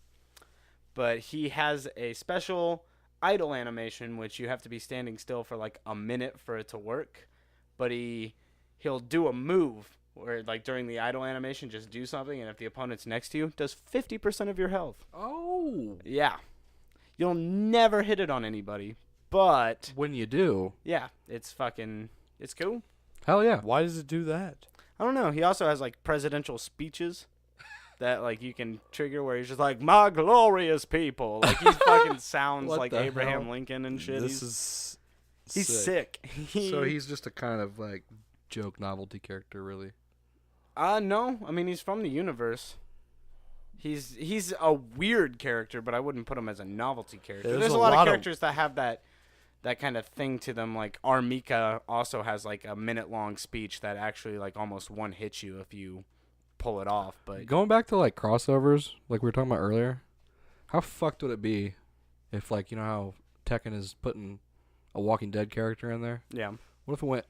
But he has a special idle animation, which you have to be standing still for a minute for it to work. But he'll do a move where during the idle animation, just do something, and if the opponent's next to you, does 50% of your health.
Oh.
Yeah. You'll never hit it on anybody, but
When you do,
yeah, it's cool.
hell yeah.
Why does it do that?
I don't know. He also has like presidential speeches that like you can trigger where he's just like, "My glorious people." Like he fucking sounds
What
like
the
Abraham
hell?
Lincoln and shit.
This
He's sick.
So he's just a kind of like joke novelty character, really.
No. I mean, he's from the universe. He's a weird character, but I wouldn't put him as a novelty character.
Yeah,
there's a lot of characters that have that kind of thing to them. Like Armika also has like a minute-long speech that actually like almost one hits you if you pull it off. But
Going back to like crossovers, like we were talking about earlier, how fucked would it be if like you know how Tekken is putting a Walking Dead character in there?
yeah,
What if it went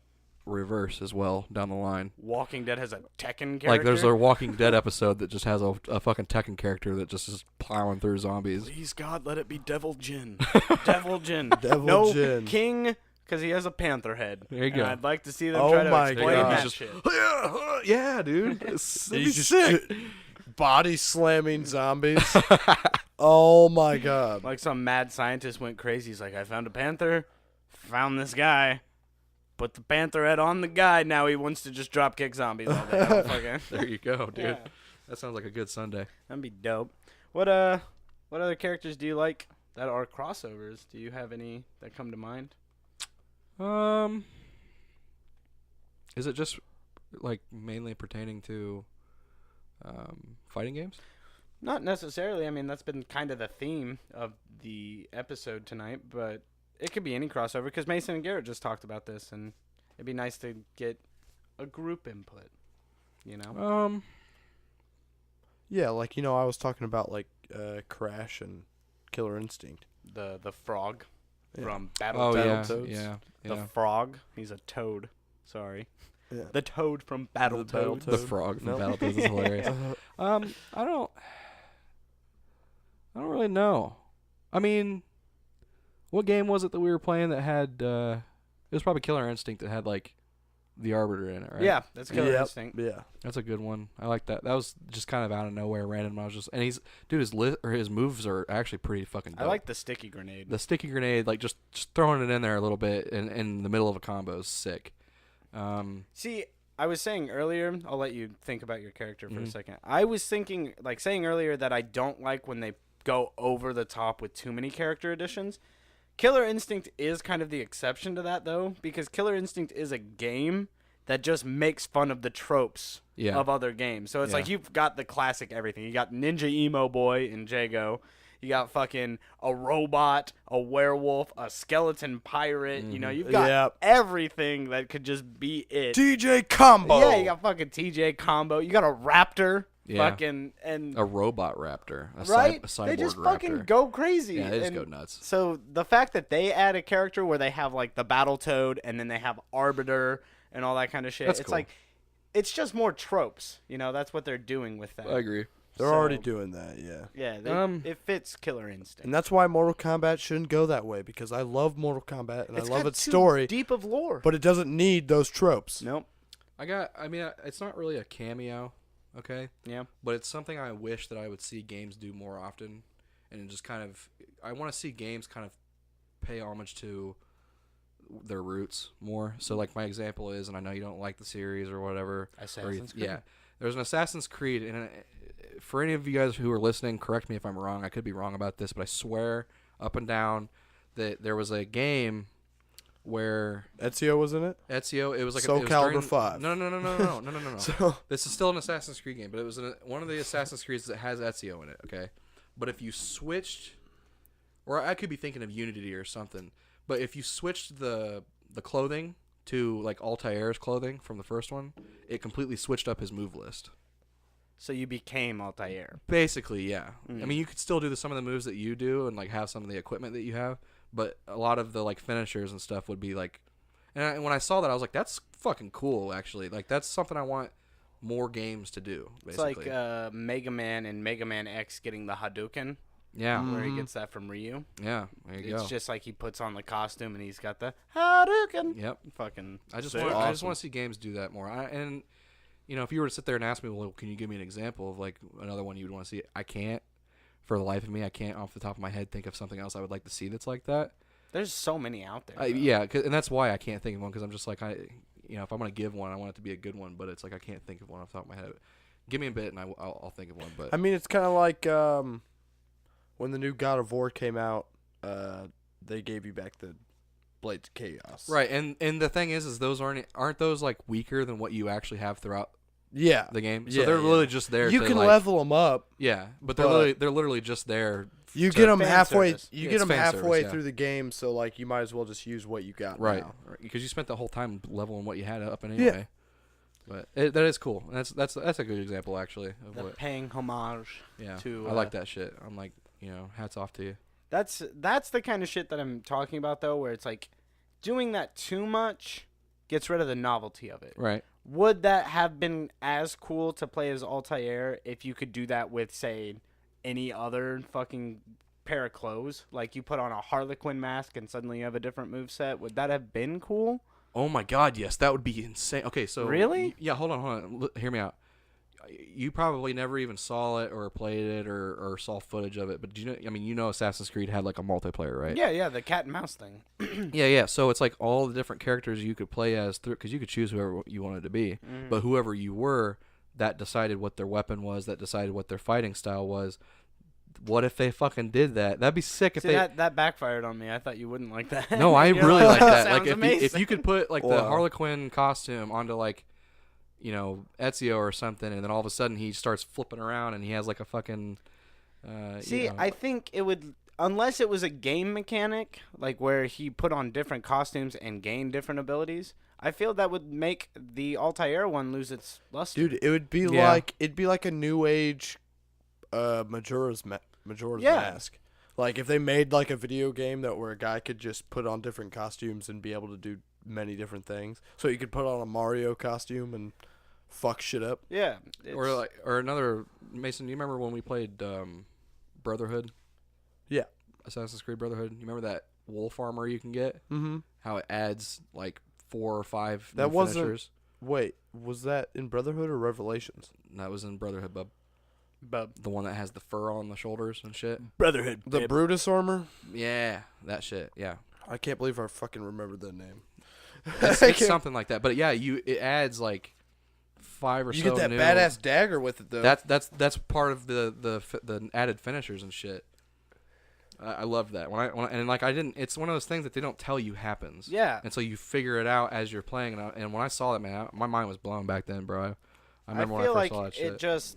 reverse as well down the line?
Walking Dead has a Tekken character.
Like there's a Walking Dead episode that just has a fucking Tekken character that just is plowing through zombies.
Please God, let it be Devil Jin. Devil Jin.
Devil
no
Jin.
King, because he has a panther head.
There you
And
go.
I'd like to see them
Oh
try to
my
explain
God.
that
He's
shit.
Yeah, dude. That'd be
He's just
sick.
body slamming zombies. Oh my God.
Like some mad scientist went crazy. He's like, I found a panther, found this guy, put the panther head on the guy. Now he wants to just drop kick zombies all day. Fucking.
There you go, dude.
Yeah.
That sounds like a good Sunday.
That'd be dope. What other characters do you like that are crossovers? Do you have any that come to mind?
Is it just like mainly pertaining to fighting games?
Not necessarily. I mean, that's been kind of the theme of the episode tonight, but it could be any crossover because Mason and Garrett just talked about this, and it'd be nice to get a group input, you know?
Yeah, like, I was talking about, like, Crash and Killer Instinct.
The frog
Yeah.
from
Oh yeah,
Battletoads.
yeah,
The
yeah.
frog. He's a toad. Sorry.
Yeah.
The toad from
The
Battletoads.
The frog from
Nope.
Battletoads is hilarious. I don't really know. I mean, what game was it that we were playing that had? It was probably Killer Instinct that had like the Arbiter in it, right?
Yeah, that's Killer
Yep,
Instinct.
Yeah.
That's a good one. I like that. That was just kind of out of nowhere, random. I was just, and his moves are actually pretty fucking dope.
I like the sticky grenade.
the sticky grenade, like just throwing it in there a little bit in the middle of a combo is sick.
See, I was saying earlier, I'll let you think about your character for a
Mhm.
second. I was thinking, like saying earlier that I don't like when they go over the top with too many character additions. Killer Instinct is kind of the exception to that, though, because Killer Instinct is a game that just makes fun of the tropes
Yeah.
of other games. So it's
Yeah.
like you've got the classic everything. You got Ninja Emo Boy in Jago. You got fucking a robot, a werewolf, a skeleton pirate. You know, you've got
Yep.
everything that could just be it.
TJ Combo.
Yeah, you got fucking TJ Combo. You got a raptor.
Yeah.
Fucking and
A robot raptor,
right?
a cyborg
They just
raptor.
fucking go crazy.
Yeah, they just
And
go nuts.
So the fact that they add a character where they have like the Battletoad and then they have Arbiter and all that kind of shit,
That's
it's
cool.
like it's just more tropes. You know, that's what they're doing with that.
I agree.
They're
So,
already doing that, yeah.
Yeah, it fits Killer Instinct.
And that's why Mortal Kombat shouldn't go that way, because I love Mortal Kombat and
It's
I love
got
its
too
story,
deep of lore.
but it doesn't need those tropes.
Nope.
I mean, it's not really a cameo, okay?
Yeah.
But it's something I wish that I would see games do more often, and just kind of, I want to see games kind of pay homage to their roots more. So, like, my example is, and I know you don't like the series or whatever.
Assassin's Creed.
Yeah. There's an Assassin's Creed, and for any of you guys who are listening, correct me if I'm wrong. I could be wrong about this, but I swear up and down that there was a game where
Ezio was in it?
Ezio, it was like
Soul
it was
Calibur
during-
5.
No.
So
This is still an Assassin's Creed game, but it was one of the Assassin's Creeds that has Ezio in it, okay? But if you switched, or I could be thinking of Unity or something, but if you switched the clothing to like Altair's clothing from the first one, it completely switched up his move list.
So you became Altair.
Basically, yeah.
Mm.
I mean, you could still do some of the moves that you do and like have some of the equipment that you have, but a lot of the like finishers and stuff would be like. And when I saw that, I was like, "That's fucking cool." Actually, like that's something I want more games to do. Basically.
It's like Mega Man and Mega Man X getting the Hadouken,
yeah,
where he gets that from Ryu.
yeah. There you
It's
go.
just like he puts on the costume and he's got the Hadouken.
Yep.
Fucking.
I just
sick.
want. I just
Awesome.
want to see games do that more. And you know, if you were to sit there and ask me, well, can you give me an example of like another one you'd want to see? I can't. For the life of me, I can't off the top of my head think of something else I would like to see that's like that.
There's so many out there. though.
Yeah, and that's why I can't think of one because I'm just like if I'm gonna give one, I want it to be a good one. But it's like I can't think of one off the top of my head. Give me a bit, and I'll think of one. But
I mean, it's kind of like when the new God of War came out. They gave you back the Blades of Chaos.
right, and the thing is those aren't those like weaker than what you actually have throughout
Yeah.
the game? So
Yeah,
they're
yeah.
literally just there.
You
to,
can
like,
level them up.
Yeah, but
but-
they're literally just there.
You
to-
get them
fan
halfway.
service.
You
It's
get them
fan
halfway
service, yeah.
through the game, so like you might as well just use what you got.
right,
now.
because you spent the whole time leveling what you had up and anyway. But that is cool. And that's a good example actually of
The
what.
paying homage.
Yeah,
to,
I like that shit. I'm like, hats off to you.
That's the kind of shit that I'm talking about though, where it's like doing that too much gets rid of the novelty of it.
Right.
Would that have been as cool to play as Altair if you could do that with, say, any other fucking pair of clothes? Like you put on a Harlequin mask and suddenly you have a different moveset. Would that have been cool?
Oh my God, yes, that would be insane. Okay, so
Really?
yeah, hold on. Hear me out. You probably never even saw it or played it or saw footage of it, but Assassin's Creed had like a multiplayer, right?
Yeah, the cat and mouse thing.
Yeah. So it's like all the different characters you could play as through, because you could choose whoever you wanted to be, but whoever you were, that decided what their weapon was, that decided what their fighting style was. What if they fucking did that? That'd be sick if
See,
they.
that backfired on me. I thought you wouldn't like that.
No, I
You're
really like that.
sounds
Like if you could put like the
Wow.
Harlequin costume onto like, Ezio or something, and then all of a sudden he starts flipping around and he has like a fucking.
See, I think it would, unless it was a game mechanic, like where he put on different costumes and gained different abilities. I feel that would make the Altair one lose its luster.
Dude, it would be
Yeah.
like a new age, Majora's
Yeah.
Mask. Like if they made like a video game where a guy could just put on different costumes and be able to do many different things. So you could put on a Mario costume and fuck shit up.
Yeah.
or another Mason. Do you remember when we played Brotherhood?
Yeah.
Assassin's Creed Brotherhood. You remember that wolf armor you can get?
Mm-hmm.
How it adds like 4 or 5
That
new
wasn't-
finishers?
Wait, was that in Brotherhood or Revelations?
That was in Brotherhood, bub.
Bub.
The one that has the fur on the shoulders and shit.
Brotherhood.
The Brutus armor?
Yeah, that shit. Yeah,
I can't believe I fucking remembered that name.
it's something like that. But yeah, it adds like 5 or
You
so.
get that
new.
badass dagger with it though.
That's part of the added finishers and shit. I love that. It's one of those things that they don't tell you happens.
Yeah.
And so you figure it out as you're playing. And when I saw that, man, my mind was blown back then, bro. I remember when I
feel
first
like
saw that shit.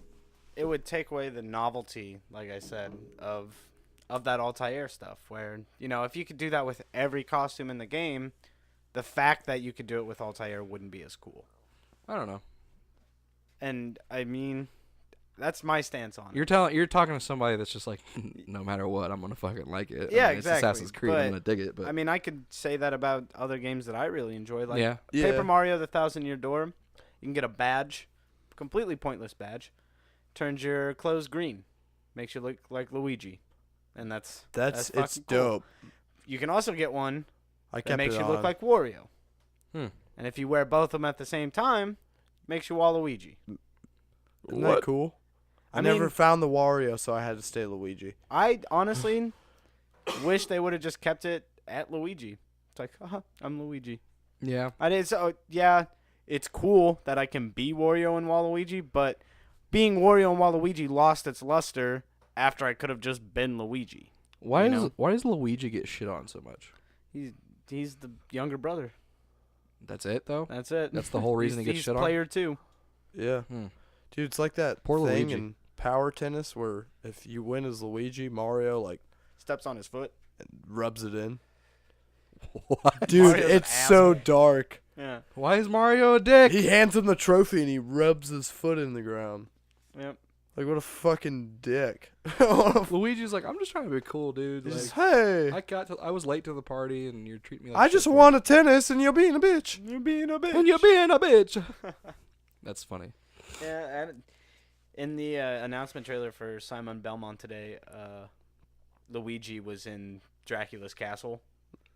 it would take away the novelty, like I said, of that Altair stuff. Where if you could do that with every costume in the game, the fact that you could do it with Altair wouldn't be as cool.
I don't know.
And I mean, that's my stance on it.
You're talking to somebody that's just like, no matter what, I'm gonna fucking like it.
Yeah,
It's
exactly.
Assassin's Creed, I'm gonna dig it. But
I mean, I could say that about other games that I really enjoy, like
yeah,
Paper Mario: The Thousand-Year Door. You can get a badge, completely pointless badge, turns your clothes green, makes you look like Luigi, and that's
it's
fucking cool.
dope.
You can also get one
I
that
kept
makes
it
you
on.
look like Wario.
Hmm.
And if you wear both of them at the same time, makes you Waluigi.
Isn't that cool? I never
mean,
found the Wario, so I had to stay Luigi.
I honestly wish they would have just kept it at Luigi. It's like, I'm Luigi.
yeah.
I did. So yeah, it's cool that I can be Wario and Waluigi, but being Wario and Waluigi lost its luster after I could have just been Luigi.
Why
You
does Luigi get shit on so much?
He's the younger brother.
That's it though.
That's it.
That's the whole reason he gets
he's
shit on.
player 2.
Yeah.
Hmm.
Dude, it's like that
Poor
thing
Luigi.
in power tennis where if you win as Luigi, Mario
Steps on his foot.
rubs it in.
What?
Dude,
Mario's an
it's so dark.
Yeah.
Why is Mario a dick?
He hands him the trophy and he rubs his foot in the ground.
Yep.
Like, what a fucking dick.
Luigi's like, I'm just trying to be cool, dude.
He's
Like,
just, hey,
I was late to the party and you're treating me like
I
shit
just
for it.
won a tennis and you're being a bitch.
You're being a bitch.
And you're being a bitch. That's funny.
Yeah, and in the announcement trailer for Simon Belmont today, Luigi was in Dracula's castle,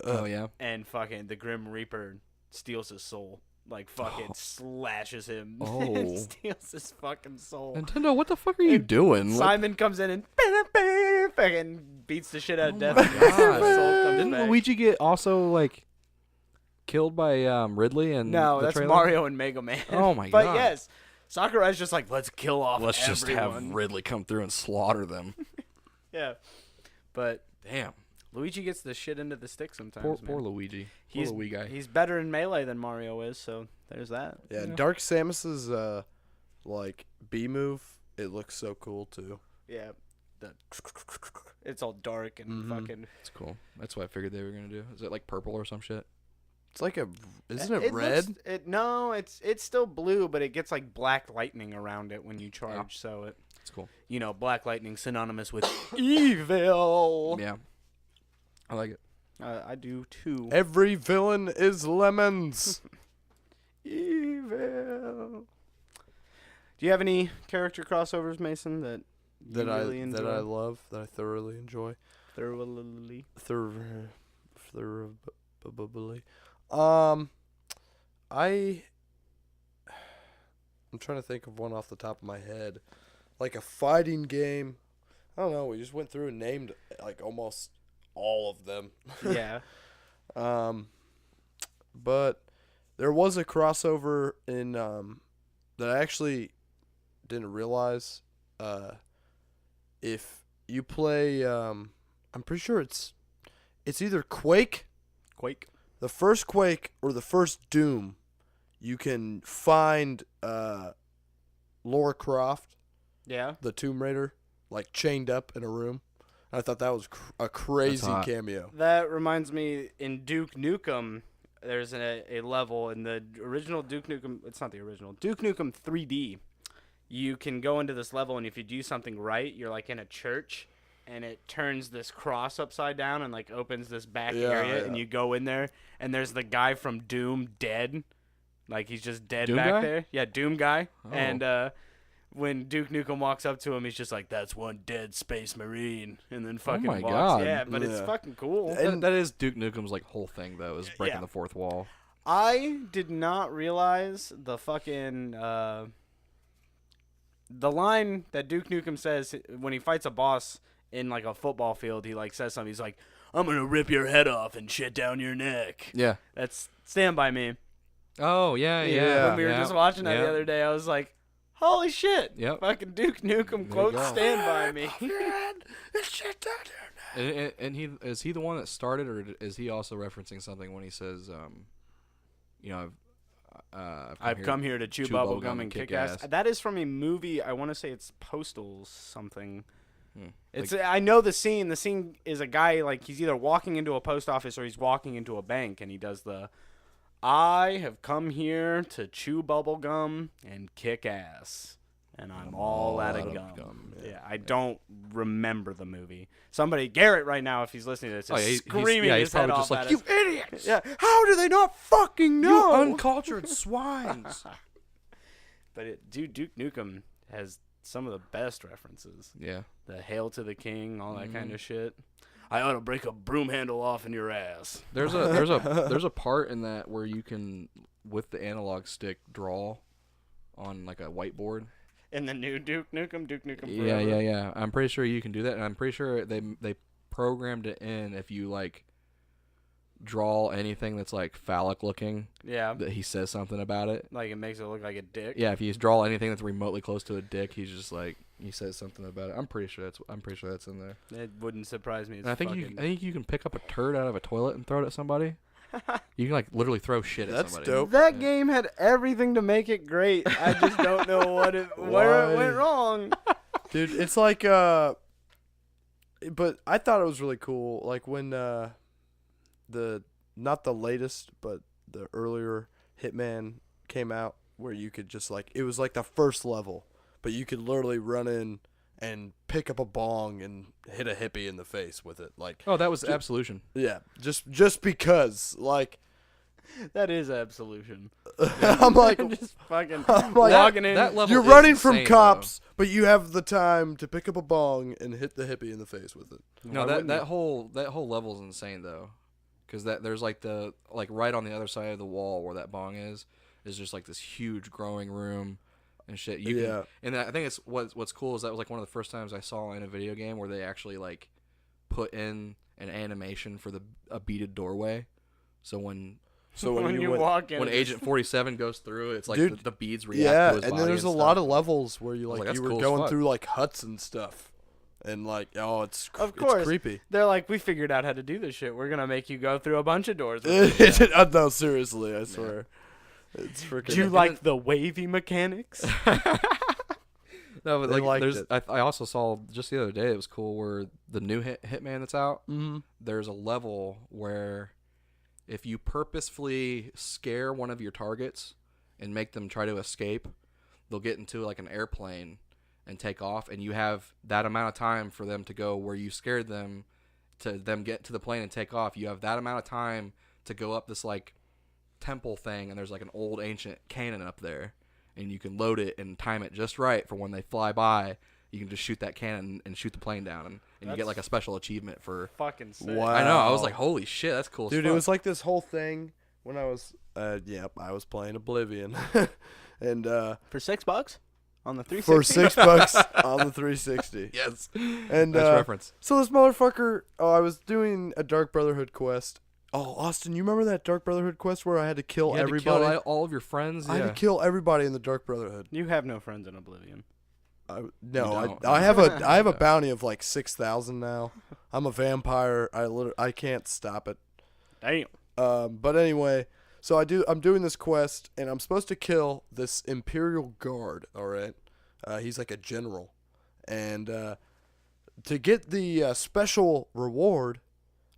Oh yeah.
and fucking the Grim Reaper steals his soul. Like, fucking slashes him.
Oh.
and steals his fucking soul.
Nintendo, what the fuck are you doing? Like,
Simon comes in and fucking beats the shit out of
oh
death.
my
and his soul
God.
comes
Didn't
back.
Luigi get also like killed by Ridley and
No,
the
that's
trailer?
Mario and Mega Man.
Oh my
But
god.
yes, Sakurai's just like, let's kill off
Let's just have
everyone.
Ridley come through and slaughter them.
Yeah. But
Damn.
Luigi gets the shit into the stick sometimes,
Poor
man.
Luigi.
He's
Poor Luigi guy.
He's better in Melee than Mario is, so there's that.
Yeah,
Yeah.
Dark Samus's like B move, it looks so cool too.
Yeah. It's all dark and fucking...
It's cool. That's what I figured they were going to do. Is it like purple or some shit?
It's like isn't it red?
No, it's still blue, but it gets like black lightning around it when you charge, so
It's cool.
black lightning synonymous with evil.
Yeah. I like it.
I do too.
Every villain is lemons.
Evil. Do you have any character crossovers, Mason, that you really enjoy?
that I love, that I thoroughly enjoy.
Thoroughly.
Thoroughly. I'm trying to think of one off the top of my head. Like a fighting game. I don't know, we just went through and named like almost all of them.
Yeah.
But there was a crossover in that I actually didn't realize. If you play I'm pretty sure it's either Quake, the first Quake, or the first Doom, you can find Lara Croft,
Yeah.
the Tomb Raider, like chained up in a room. I thought that was a crazy
hot.
cameo.
That reminds me, in Duke Nukem, there's a level in the original Duke Nukem. It's not the original. Duke Nukem 3D. You can go into this level, and if you do something right, you're like in a church, and it turns this cross upside down and like opens this back area, and you go in there, and there's the guy from Doom dead. Like, he's just dead
Doom
back
guy?
there. Yeah, Doom guy.
Oh.
And when Duke Nukem walks up to him, he's just like, that's one dead space marine. And then fucking
my
walks.
God.
Yeah, but it's
Yeah.
fucking cool.
That is Duke Nukem's like whole thing though, is breaking
Yeah.
the fourth wall.
I did not realize the fucking the line that Duke Nukem says when he fights a boss in like a football field. He like says something. He's like, "I'm gonna rip your head off and shit down your neck."
Yeah.
That's Stand By Me.
Oh yeah, yeah.
When we were just watching that the other day, I was like, "Holy shit!"
Yep.
Fucking Duke Nukem
There you
quotes
go.
"Stand By Me."
And he is he the one that started, or is he also referencing something when he says,
I've come here to chew bubble gum and kick ass. That is from a movie. I want to say it's Postal something. It's I know the scene. The scene is a guy, like, he's either walking into a post office or he's walking into a bank, and he does the "I have come here to chew bubble gum and kick ass, and I'm all out of gum." Yeah, I don't remember the movie. Somebody, Garrett, right now, if he's listening to this, is screaming
he's
his head
probably
off
just like,
at
"You
us.
idiots!
Yeah, how do they not fucking know?
You uncultured swines!"
But Duke Nukem has some of the best references.
Yeah.
The "Hail to the King," all that kind of shit. I ought to break a broom handle off in your ass.
There's a part in that where you can, with the analog stick, draw on like a whiteboard.
In the new Duke Nukem
Yeah,
Forever.
yeah. I'm pretty sure you can do that, and I'm pretty sure they programmed it in if you like draw anything that's like phallic looking.
Yeah.
That he says something about it.
Like, it makes it look like a dick.
Yeah, if you draw anything that's remotely close to a dick, he's just like, he says something about it. I'm pretty sure that's in there.
It wouldn't surprise me. It's
And I think you can pick up a turd out of a toilet and throw it at somebody. You can like literally throw shit at
That's
somebody.
dope.
That game had everything to make it great. I just don't know where it went wrong.
Dude, it's like but I thought it was really cool, like when not the latest, but the earlier Hitman came out, where you could just like, it was like the first level, but you could literally run in and pick up a bong and hit a hippie in the face with it. Like,
Oh, that was Absolution.
yeah, just because, like,
That is Absolution.
I'm like,
Just fucking
I'm like,
logging in.
that level
you're
is
running from
insane,
cops, but you have the time to pick up a bong and hit the hippie in the face with it.
No,
Why
that
wouldn't
whole level's insane though, because there's like right on the other side of the wall where that bong is just like this huge growing room and shit.
Yeah.
And I think it's what's cool is that was like one of the first times I saw in a video game where they actually like put in an animation for a beaded doorway, so when
So
when you walk in,
When Agent 47 goes through, it's like
Dude,
the beads react
yeah,
to his
and
body
then there's a
and
lot
stuff.
of levels where you
I was
like
like,
you
that's
were
cool as
going
fuck.
through like huts and stuff, and like it's
Of course.
it's creepy.
they're like, we figured out how to do this shit. We're gonna make you go through a bunch of doors. with this shit."
No, seriously, I swear, it's freaking.
Do you like the wavy mechanics?
No, but
They
like
liked
there's.
it.
I also saw just the other day. It was cool where the new Hitman that's out.
Mm-hmm.
There's a level where if you purposefully scare one of your targets and make them try to escape, they'll get into like an airplane and take off, and you have that amount of time for them to go where you scared them to them get to the plane and take off. You have that amount of time to go up this like temple thing, and there's like an old ancient cannon up there, and you can load it and time it just right for when they fly by. You can just shoot that cannon and shoot the plane down, and you get like a special achievement for.
Fucking sick.
Wow.
I know. I was like, holy shit, that's cool.
Dude,
as
it
fuck.
was like this whole thing when I was I was playing Oblivion, and
For $6 on the 360.
for $6 on the 360.
Yes.
And
Nice reference.
so this motherfucker, I was doing a Dark Brotherhood quest. Oh, Austin, you remember that Dark Brotherhood quest where I had to kill
You had to
everybody?
kill all of your friends.
I
Yeah.
had to kill everybody in the Dark Brotherhood.
You have no friends in Oblivion.
No,
don't.
I have a bounty of like 6,000 now. I'm a vampire. I can't stop it.
Damn.
But anyway, so I'm doing this quest, and I'm supposed to kill this Imperial Guard. All right, he's like a general, and to get the special reward,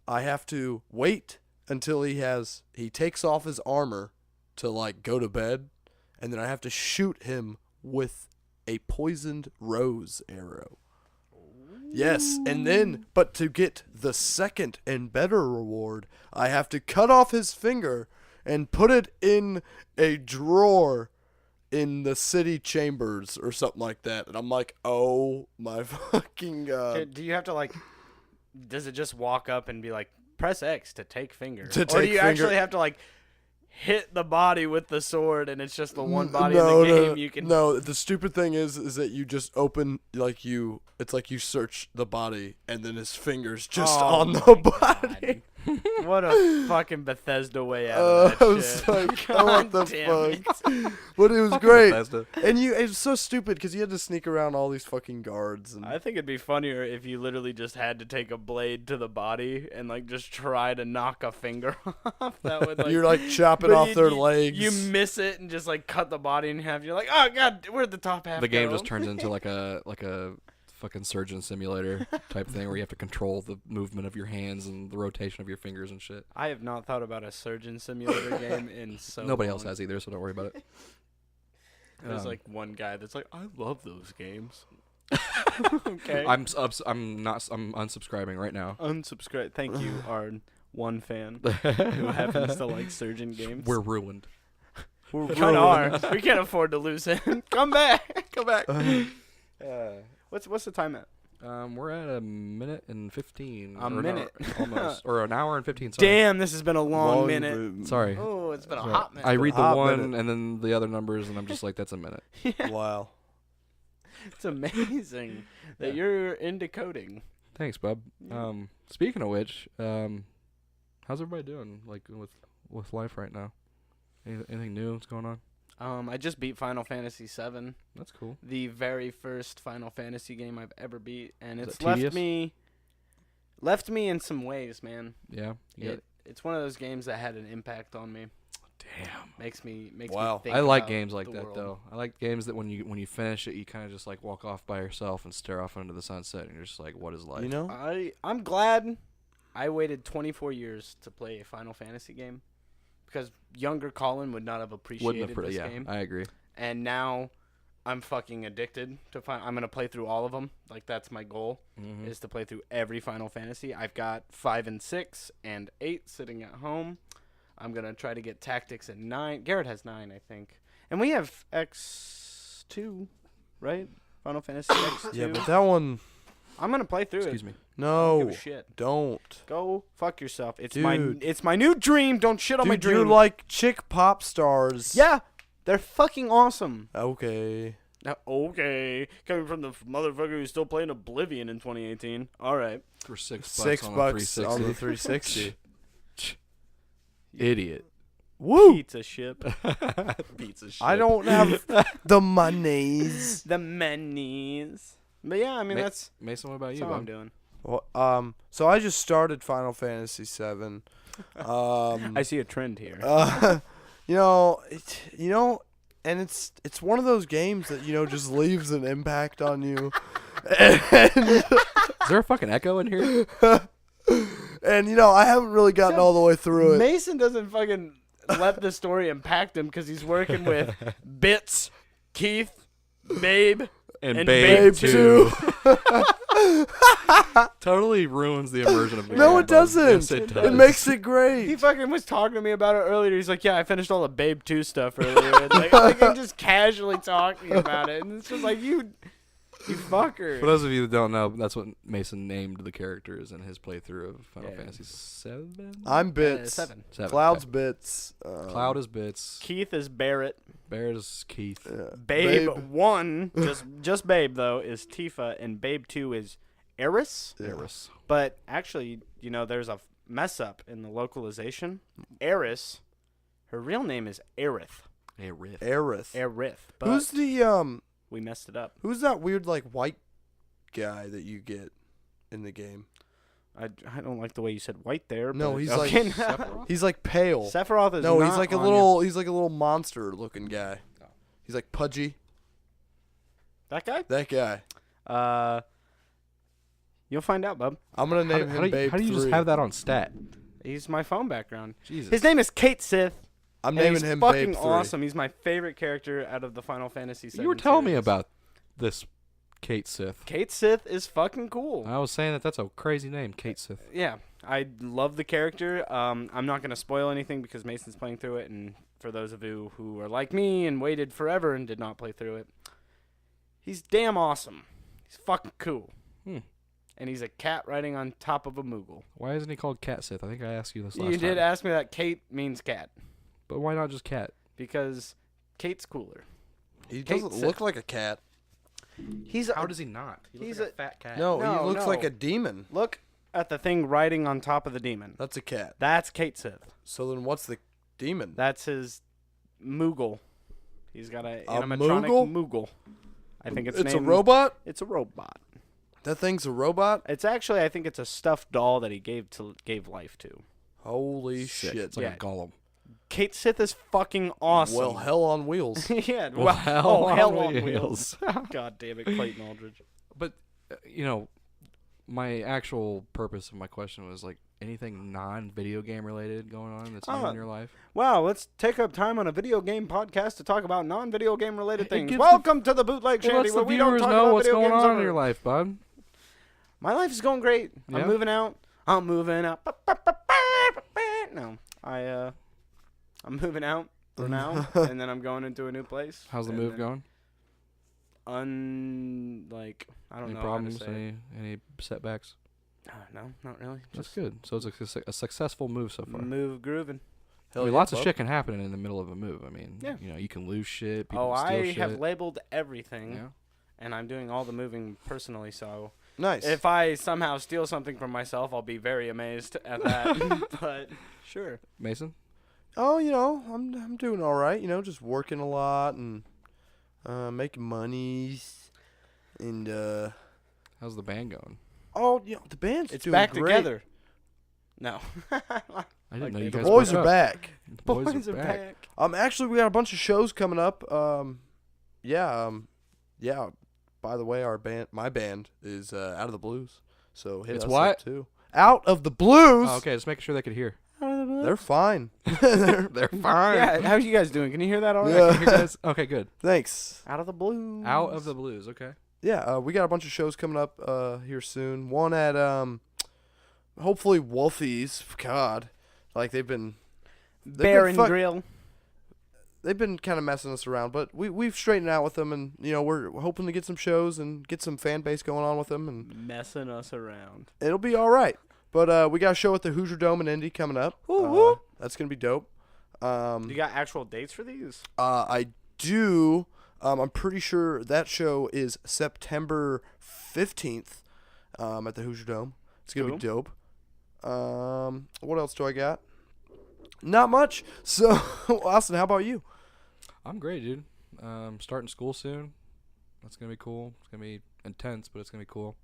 I have to wait until he takes off his armor to like go to bed, and then I have to shoot him with a poisoned rose arrow. Yes, and then, but to get the second and better reward, I have to cut off his finger and put it in a drawer in the city chambers or something like that. And I'm like, oh my fucking god.
Do you have to like? Does it just walk up and be like, press X to take finger?
To
or
take
do you
finger.
actually have to like hit the body with the sword, and it's just the one body
No,
in the
no,
game you can?
No, the stupid thing is that you just open it's like you search the body and then his fingers just
Oh
on the
my
body.
What a fucking Bethesda way out of
I
that
was
shit.
like, what the
God damn
fuck? But it was
Fucking
great.
Bethesda.
And it was so stupid because you had to sneak around all these fucking guards. And
I think it'd be funnier if you literally just had to take a blade to the body and like just try to knock a finger off. That would like
you're like chopping
but
off
you-
their
you-
legs.
You miss it and just like cut the body in half. You're like, oh god, where'd the top half
The game
go?
just turns into like a fucking surgeon simulator type thing where you have to control the movement of your hands and the rotation of your fingers and shit.
I have not thought about a surgeon simulator game in so
Nobody else
long.
has either, so don't worry about it.
There's
Um,
like one guy that's like, I love those games. Okay.
I'm unsubscribing right now.
Unsubscribe. Thank you, our one fan who happens to like surgeon games.
We're ruined.
We're
We kinda are. We can't afford to lose him. Come back. Come back. What's the time at?
We're at a minute and 15.
A
or no,
minute.
almost, or an hour and 15. Sorry.
Damn, this has been a long minute.
Sorry.
Oh, it's been a
Sorry.
hot minute.
I read the
hot
one
minute.
and then the other numbers, and I'm just like, that's a minute.
Wow.
It's amazing that you're into coding.
Thanks, bub. Speaking of which, how's everybody doing? Like with life right now? Anything new that's going on?
I just beat Final Fantasy VII,
That's cool.
the very first Final Fantasy game I've ever beat, and
Is
it's
it tedious?
left me in some ways, man.
Yeah.
It's one of those games that had an impact on me.
Damn.
Makes me
Wow.
think
I like
about
games like
the
that
world.
though. I like games that when you finish it, you kind of just like walk off by yourself and stare off into the sunset, and you're just like, what is life?
You know?
I'm glad I waited 24 years to play a Final Fantasy game, because younger Colin would not have appreciated this
yeah,
game.
I agree.
And now I'm fucking addicted to I'm going to play through all of them. Like, that's my goal,
Mm-hmm.
is to play through every Final Fantasy. I've got 5 and 6 and 8 sitting at home. I'm going to try to get Tactics at 9. Garrett has 9, I think. And we have X2, right? Final Fantasy X2.
Yeah, but that one.
I'm going to play through
Excuse
it.
me.
I don't give
No.
a shit.
Don't.
Go fuck yourself. It's
Dude.
my new dream. Don't shit on my
Dude,
dream.
you're like chick pop stars.
Yeah, they're fucking awesome.
Okay.
Now, okay, coming from the motherfucker who's still playing Oblivion in 2018. All right.
For $6
$6
on the
on the
360.
360.
Idiot.
Woo!
Pizza ship.
Pizza shit.
I don't have the monies.
The monies. But yeah, I mean, that's
Mason, what about
that's
you,
all I'm
bud?
doing.
Well, so I just started Final Fantasy VII.
I see a trend here.
And it's one of those games that just leaves an impact on you.
Is there a fucking echo in here?
And I haven't really gotten all the way through it.
Mason doesn't fucking let the story impact him because he's working with Bits, Keith, Babe, and Babe 2.
Totally ruins the immersion of the game.
No, it doesn't.
Yes, it does.
It makes it great.
He fucking was talking to me about it earlier. He's like, yeah, I finished all the Babe 2 stuff earlier. And like I'm just casually talking about it. And it's just like, you fucker.
For those of you that don't know, that's what Mason named the characters in his playthrough of Final Fantasy VII.
I'm Bits.
7.
Cloud's
okay.
Bits.
Cloud is Bits.
Keith is Barrett.
Barrett is Keith.
Babe 1, just Babe, though, is Tifa. And Babe 2 is Eris.
Eris.
But actually, there's a mess up in the localization. Eris, her real name is Aerith.
Aerith.
But
Who's the
we messed it up.
Who's that weird white guy that you get in the game?
I don't like the way you said white there.
No,
but
he's
okay.
he's like pale.
Sephiroth is
No,
not
he's like a
on
little monster looking guy.
Oh.
He's like pudgy.
That guy?
That guy.
You'll find out, bub.
I'm gonna name him Babe
How do you
3.
just have that on stat?
He's my phone background.
Jesus.
His name is Kate Sith.
I'm
and
naming
he's
him
fucking
Babe 3.
awesome. He's my favorite character out of the Final Fantasy VII
You were telling me
series.
about this Kate Sith.
Kate Sith is fucking cool.
I was saying that's a crazy name, Kate Sith.
Yeah, I love the character. I'm not going to spoil anything because Mason's playing through it, and for those of you who are like me and waited forever and did not play through it, he's damn awesome. He's fucking cool. And he's a cat riding on top of a Moogle.
Why isn't he called Cat Sith? I think I asked you this last
You
time.
did ask me that. Kate means cat
But why not just Cat?
because Kate's cooler.
He
Kate
doesn't
Sith.
look like a cat.
How does he not? He
he's
looks like
a-
a fat cat.
No,
No,
he looks
no.
like a demon.
Look at the thing riding on top of the demon.
That's a cat.
That's Kate Sith.
So then what's the demon?
That's his Moogle. He's got an
A
animatronic
Moogle?
Moogle. I think it's
a
named,
robot?
It's a robot.
That thing's a robot?
It's actually, I think it's a stuffed doll that he gave life to.
Holy
Sick.
shit.
It's like
Yeah.
a golem.
Kate Sith is fucking awesome.
Well, hell on wheels.
yeah.
Well, hell on
on
wheels.
wheels. God damn it, Clayton Aldridge.
But, my actual purpose of my question was anything non-video game related going on that's new in your life.
Wow, let's take up time on a video game podcast to talk about non-video game related
It
things.
gives
Welcome to the Bootleg
It
Shanty,
lets the
where we don't
viewers
talk
know
about
what's
video
going
games
on
ever.
in your life, bud.
My life is going great.
Yeah?
I'm moving out. No, I'm moving out for now, and then I'm going into a new place.
How's the
and
move
then
going?
I don't
Any
know
problems?
how to say
Any setbacks?
it. No, not really.
That's
Just
good. So it's a successful move so far.
move grooving.
Hell
I mean,
yeah,
lots of
bub.
shit can happen in the middle of a move. I mean,
Yeah.
you can lose shit. People
Oh,
can steal
I
shit.
have labeled everything,
Yeah.
and I'm doing all the moving personally. So
Nice.
if I somehow steal something from myself, I'll be very amazed at that. But sure.
Mason?
Oh, I'm doing all right. Just working a lot and making monies. And
How's the band going?
the band's
It's
doing
back
great.
together. No.
I didn't know
the
you
The
guys
boys
broke
are
up.
back.
The
Boys are back.
Actually, we got a bunch of shows coming up. Yeah. By the way, my band is Out of the Blues. So hit
It's
us
what?
up too. Out of the Blues.
Oh, okay, just making sure they could hear.
They're fine.
They're fine.
Yeah, how are you guys doing? Can you hear that all right?
Yeah.
You guys- okay, good.
Thanks.
Out of the blues.
Out of the Blues. Okay.
Yeah, we got a bunch of shows coming up here soon. One at hopefully Wolfie's. God, they've been
Bear and Grill.
they've been kind of messing us around, but we've straightened out with them, and we're hoping to get some shows and get some fan base going on with them, and
Messing us around.
it'll be all right. But we got a show at the Hoosier Dome in Indy coming up.
Woo-hoo.
That's gonna be dope.
You got actual dates for these?
I do. I'm pretty sure that show is September 15th at the Hoosier Dome. It's gonna be dope. What else do I got? Not much. So, Austin, how about you?
I'm great, dude. Starting school soon. That's gonna be cool. It's gonna be intense, but it's gonna be cool.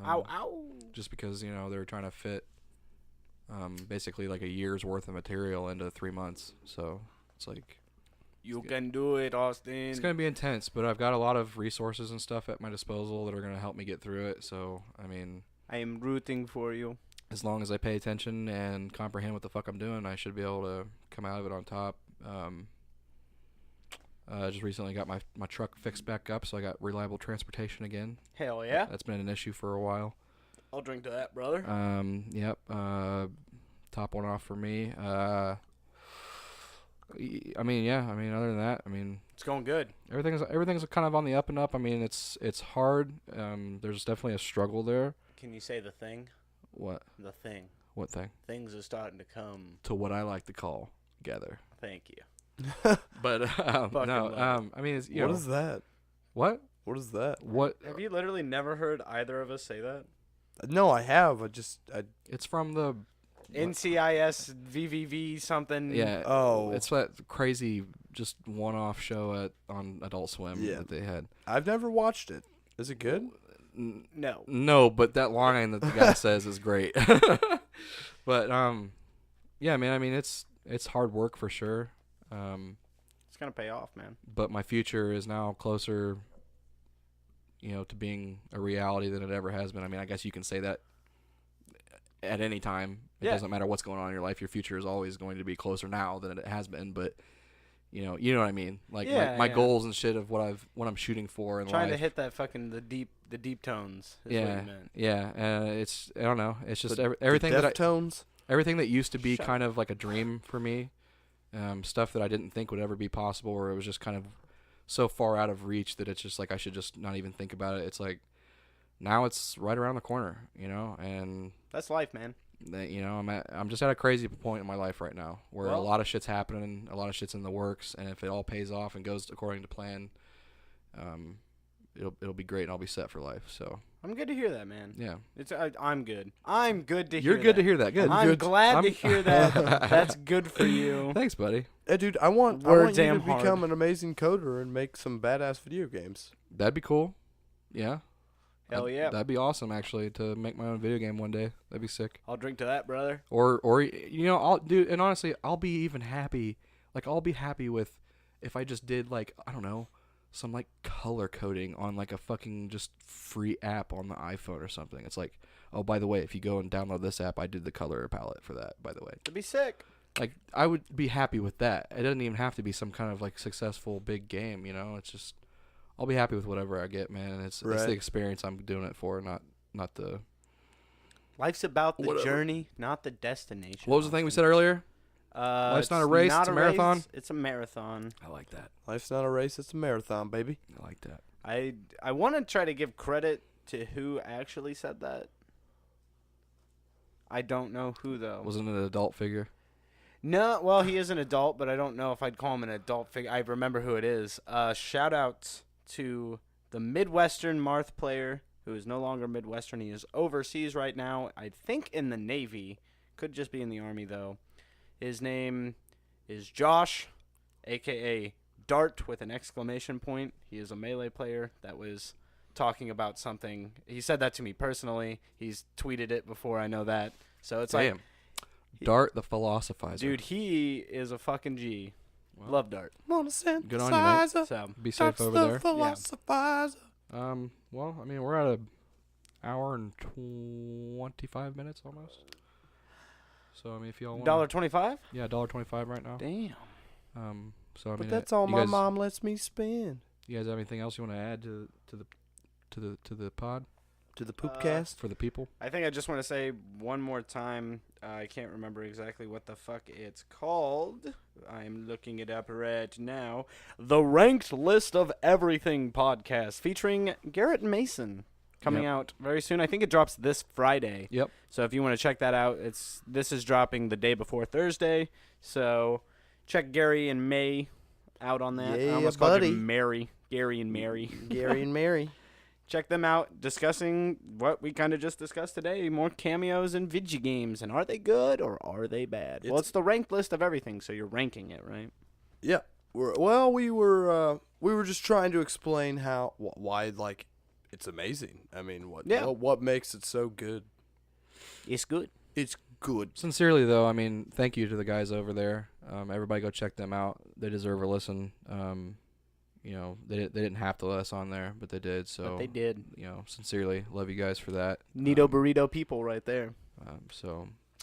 Ow, ow.
Just because they're trying to fit basically like a year's worth of material into 3 months. So it's like
You can do it, Austin.
it's gonna be intense, but I've got a lot of resources and stuff at my disposal that are gonna help me get through it. So I mean,
I am rooting for you.
as long as I pay attention and comprehend what the fuck I'm doing, I should be able to come out of it on top. Just recently got my truck fixed back up, so I got reliable transportation again.
Hell yeah.
That's been an issue for a while.
I'll drink to that, brother.
Yep. Top one off for me. I mean, other than that,
It's going good.
everything's kind of on the up and up. I mean, it's hard. There's definitely a struggle there.
Can you say the thing?
What?
The thing.
What thing?
Things are starting to come.
To what I like to call gather.
Thank you.
But no. I mean, it's
What is that?
what?
What is that?
What?
Have you literally never heard either of us say that?
No, I have.
It's from the
NCIS VVV something.
yeah.
Oh.
It's that crazy just one-off show on Adult Swim that they had.
I've never watched it. Is it good?
No.
No, but that line that the guy says is great. But yeah, man. I mean, it's hard work for sure.
It's gonna pay off, man.
But my future is now closer, to being a reality than it ever has been. I mean, I guess you can say that at any time. It doesn't matter what's going on in your life. Your future is always going to be closer now than it has been. But you know what I mean. Like my goals and shit of what I'm shooting for in
Trying
life.
to hit that fucking the deep tones. Is what you meant.
Yeah. I don't know. It's just
The
everything
Deftones?
everything that used to be kind of like a dream for me. Stuff that I didn't think would ever be possible, or it was just kind of so far out of reach that it's just like I should just not even think about it. It's like now it's right around the corner, and
That's life, man.
I'm just at a crazy point in my life right now where a lot of shit's happening, a lot of shit's in the works, and if it all pays off and goes according to plan, it'll be great and I'll be set for life. So
I'm good to hear that, man.
yeah,
I'm good. I'm good to hear.
You're good to hear that. Good.
I'm glad to hear that. That's good for you.
Thanks, buddy.
Hey, dude, I want
We're
you
damn
to become
hard.
an amazing coder and make some badass video games.
That'd be cool. Yeah.
Hell yeah.
That'd be awesome, actually, to make my own video game one day. That'd be sick.
I'll drink to that, brother.
Or I'll do, and honestly, I'll be even happy. Like, I'll be happy with if I just did, like, I don't know, some, like, color coding on, like, a fucking just free app on the iPhone or something. It's like, oh, by the way, if you go and download this app, I did the color palette for that, by the way.
It'd be sick.
Like, I would be happy with that. It doesn't even have to be some kind of, like, successful big game, It's just, I'll be happy with whatever I get, man. And it's the experience I'm doing it for, not the...
Life's about the
Whatever.
journey, not the destination.
What was the thing we said earlier? Life's not a race, it's a marathon?
Race, it's a marathon.
I like that.
Life's not a race, it's a marathon, baby.
I like that.
I want to try to give credit to who actually said that. I don't know who, though.
Wasn't it an adult figure?
No, well, he is an adult, but I don't know if I'd call him an adult figure. I remember who it is. Shout out to the Midwestern Marth player, who is no longer Midwestern. He is overseas right now, I think in the Navy. Could just be in the Army, though. His name is Josh, a.k.a. Dart with an exclamation point. He is a Melee player that was talking about something. He said that to me personally. He's tweeted it before, I know that. So it's
Damn.
like...
Dart the philosophizer.
Dude, he is a fucking G.
Well,
Love Dart.
good on you, mate.
So,
Be safe over there.
Philosophizer.
Well, I mean, we're at an hour and 25 minutes almost. So, I mean, if y'all want...
$1.25?
Yeah, $1.25 right now.
Damn.
So, I mean...
But that's all
you
my
guys,
mom lets me spend.
You guys have anything else you want to add to the pod?
To the poopcast?
For the people?
I think I just want to say one more time, I can't remember exactly what the fuck it's called. I'm looking it up right now. The Ranked List of Everything podcast featuring Garrett and Mason. Coming out very soon. I think it drops this Friday.
Yep.
So if you want to check that out, this is dropping the day before Thursday. So check Gary and May out on that.
Yeah,
I almost
buddy.
called you Mary. Gary and Mary.
Gary and Mary.
check them out discussing what we kind of just discussed today. More cameos in video games. And are they good or are they bad? Well, it's the ranked list of everything, so you're ranking it, right?
Yeah. We were just trying to explain why like it's amazing. I mean, what makes it so good?
It's good.
It's good.
Sincerely, though, I mean, thank you to the guys over there. Everybody go check them out. They deserve a listen. You know, they didn't have to let us on there, but they did. So
But they did.
You know, sincerely, love you guys for that.
Neato burrito people right there.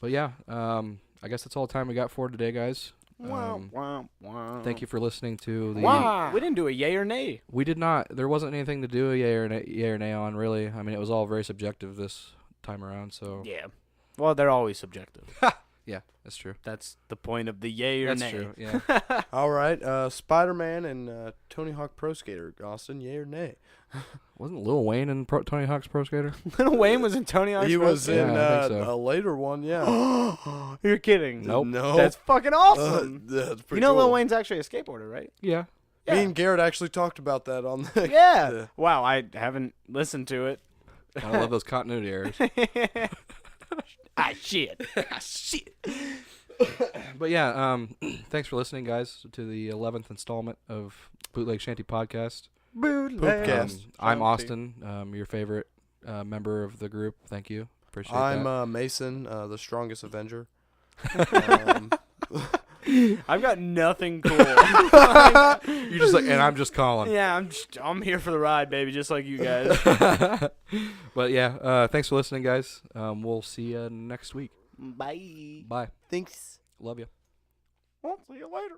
But yeah, I guess that's all the time we got for today, guys. Thank you for listening to the.
Wow. We didn't do a yay or nay.
We did not. There wasn't anything to do a yay or nay on, really. I mean, it was all very subjective this time around. So
Yeah. Well, they're always subjective.
yeah, that's true.
That's the point of the yay or
That's
nay.
true. Yeah.
All right. Spider-Man and Tony Hawk Pro Skater. Austin, yay or nay?
Wasn't Lil Wayne in Tony Hawk's Pro Skater?
Lil Wayne was in Tony Hawk's
He
Pro
was
Skater?
in
Yeah, I think so.
a later one. Yeah.
You're kidding.
Nope.
No.
That's fucking awesome.
That's pretty
You know
cool.
Lil Wayne's actually a skateboarder, right?
Yeah.
Me and Garrett actually talked about that on the.
Yeah.
Yeah.
Wow, I haven't listened to it.
I love those continuity errors.
Shit. Shit.
But yeah, thanks for listening, guys, to the 11th installment of Bootleg Shanty podcast.
Poopcast.
I'm Austin, your favorite member of the group. Thank you. Appreciate that.
I'm Mason, the strongest Avenger.
I've got nothing cool.
You're just like, and I'm just Colin.
Yeah, I'm here for the ride, baby, just like you guys.
But yeah, thanks for listening, guys. We'll see you next week.
Bye.
Bye.
Thanks.
Love you.
I'll see you later.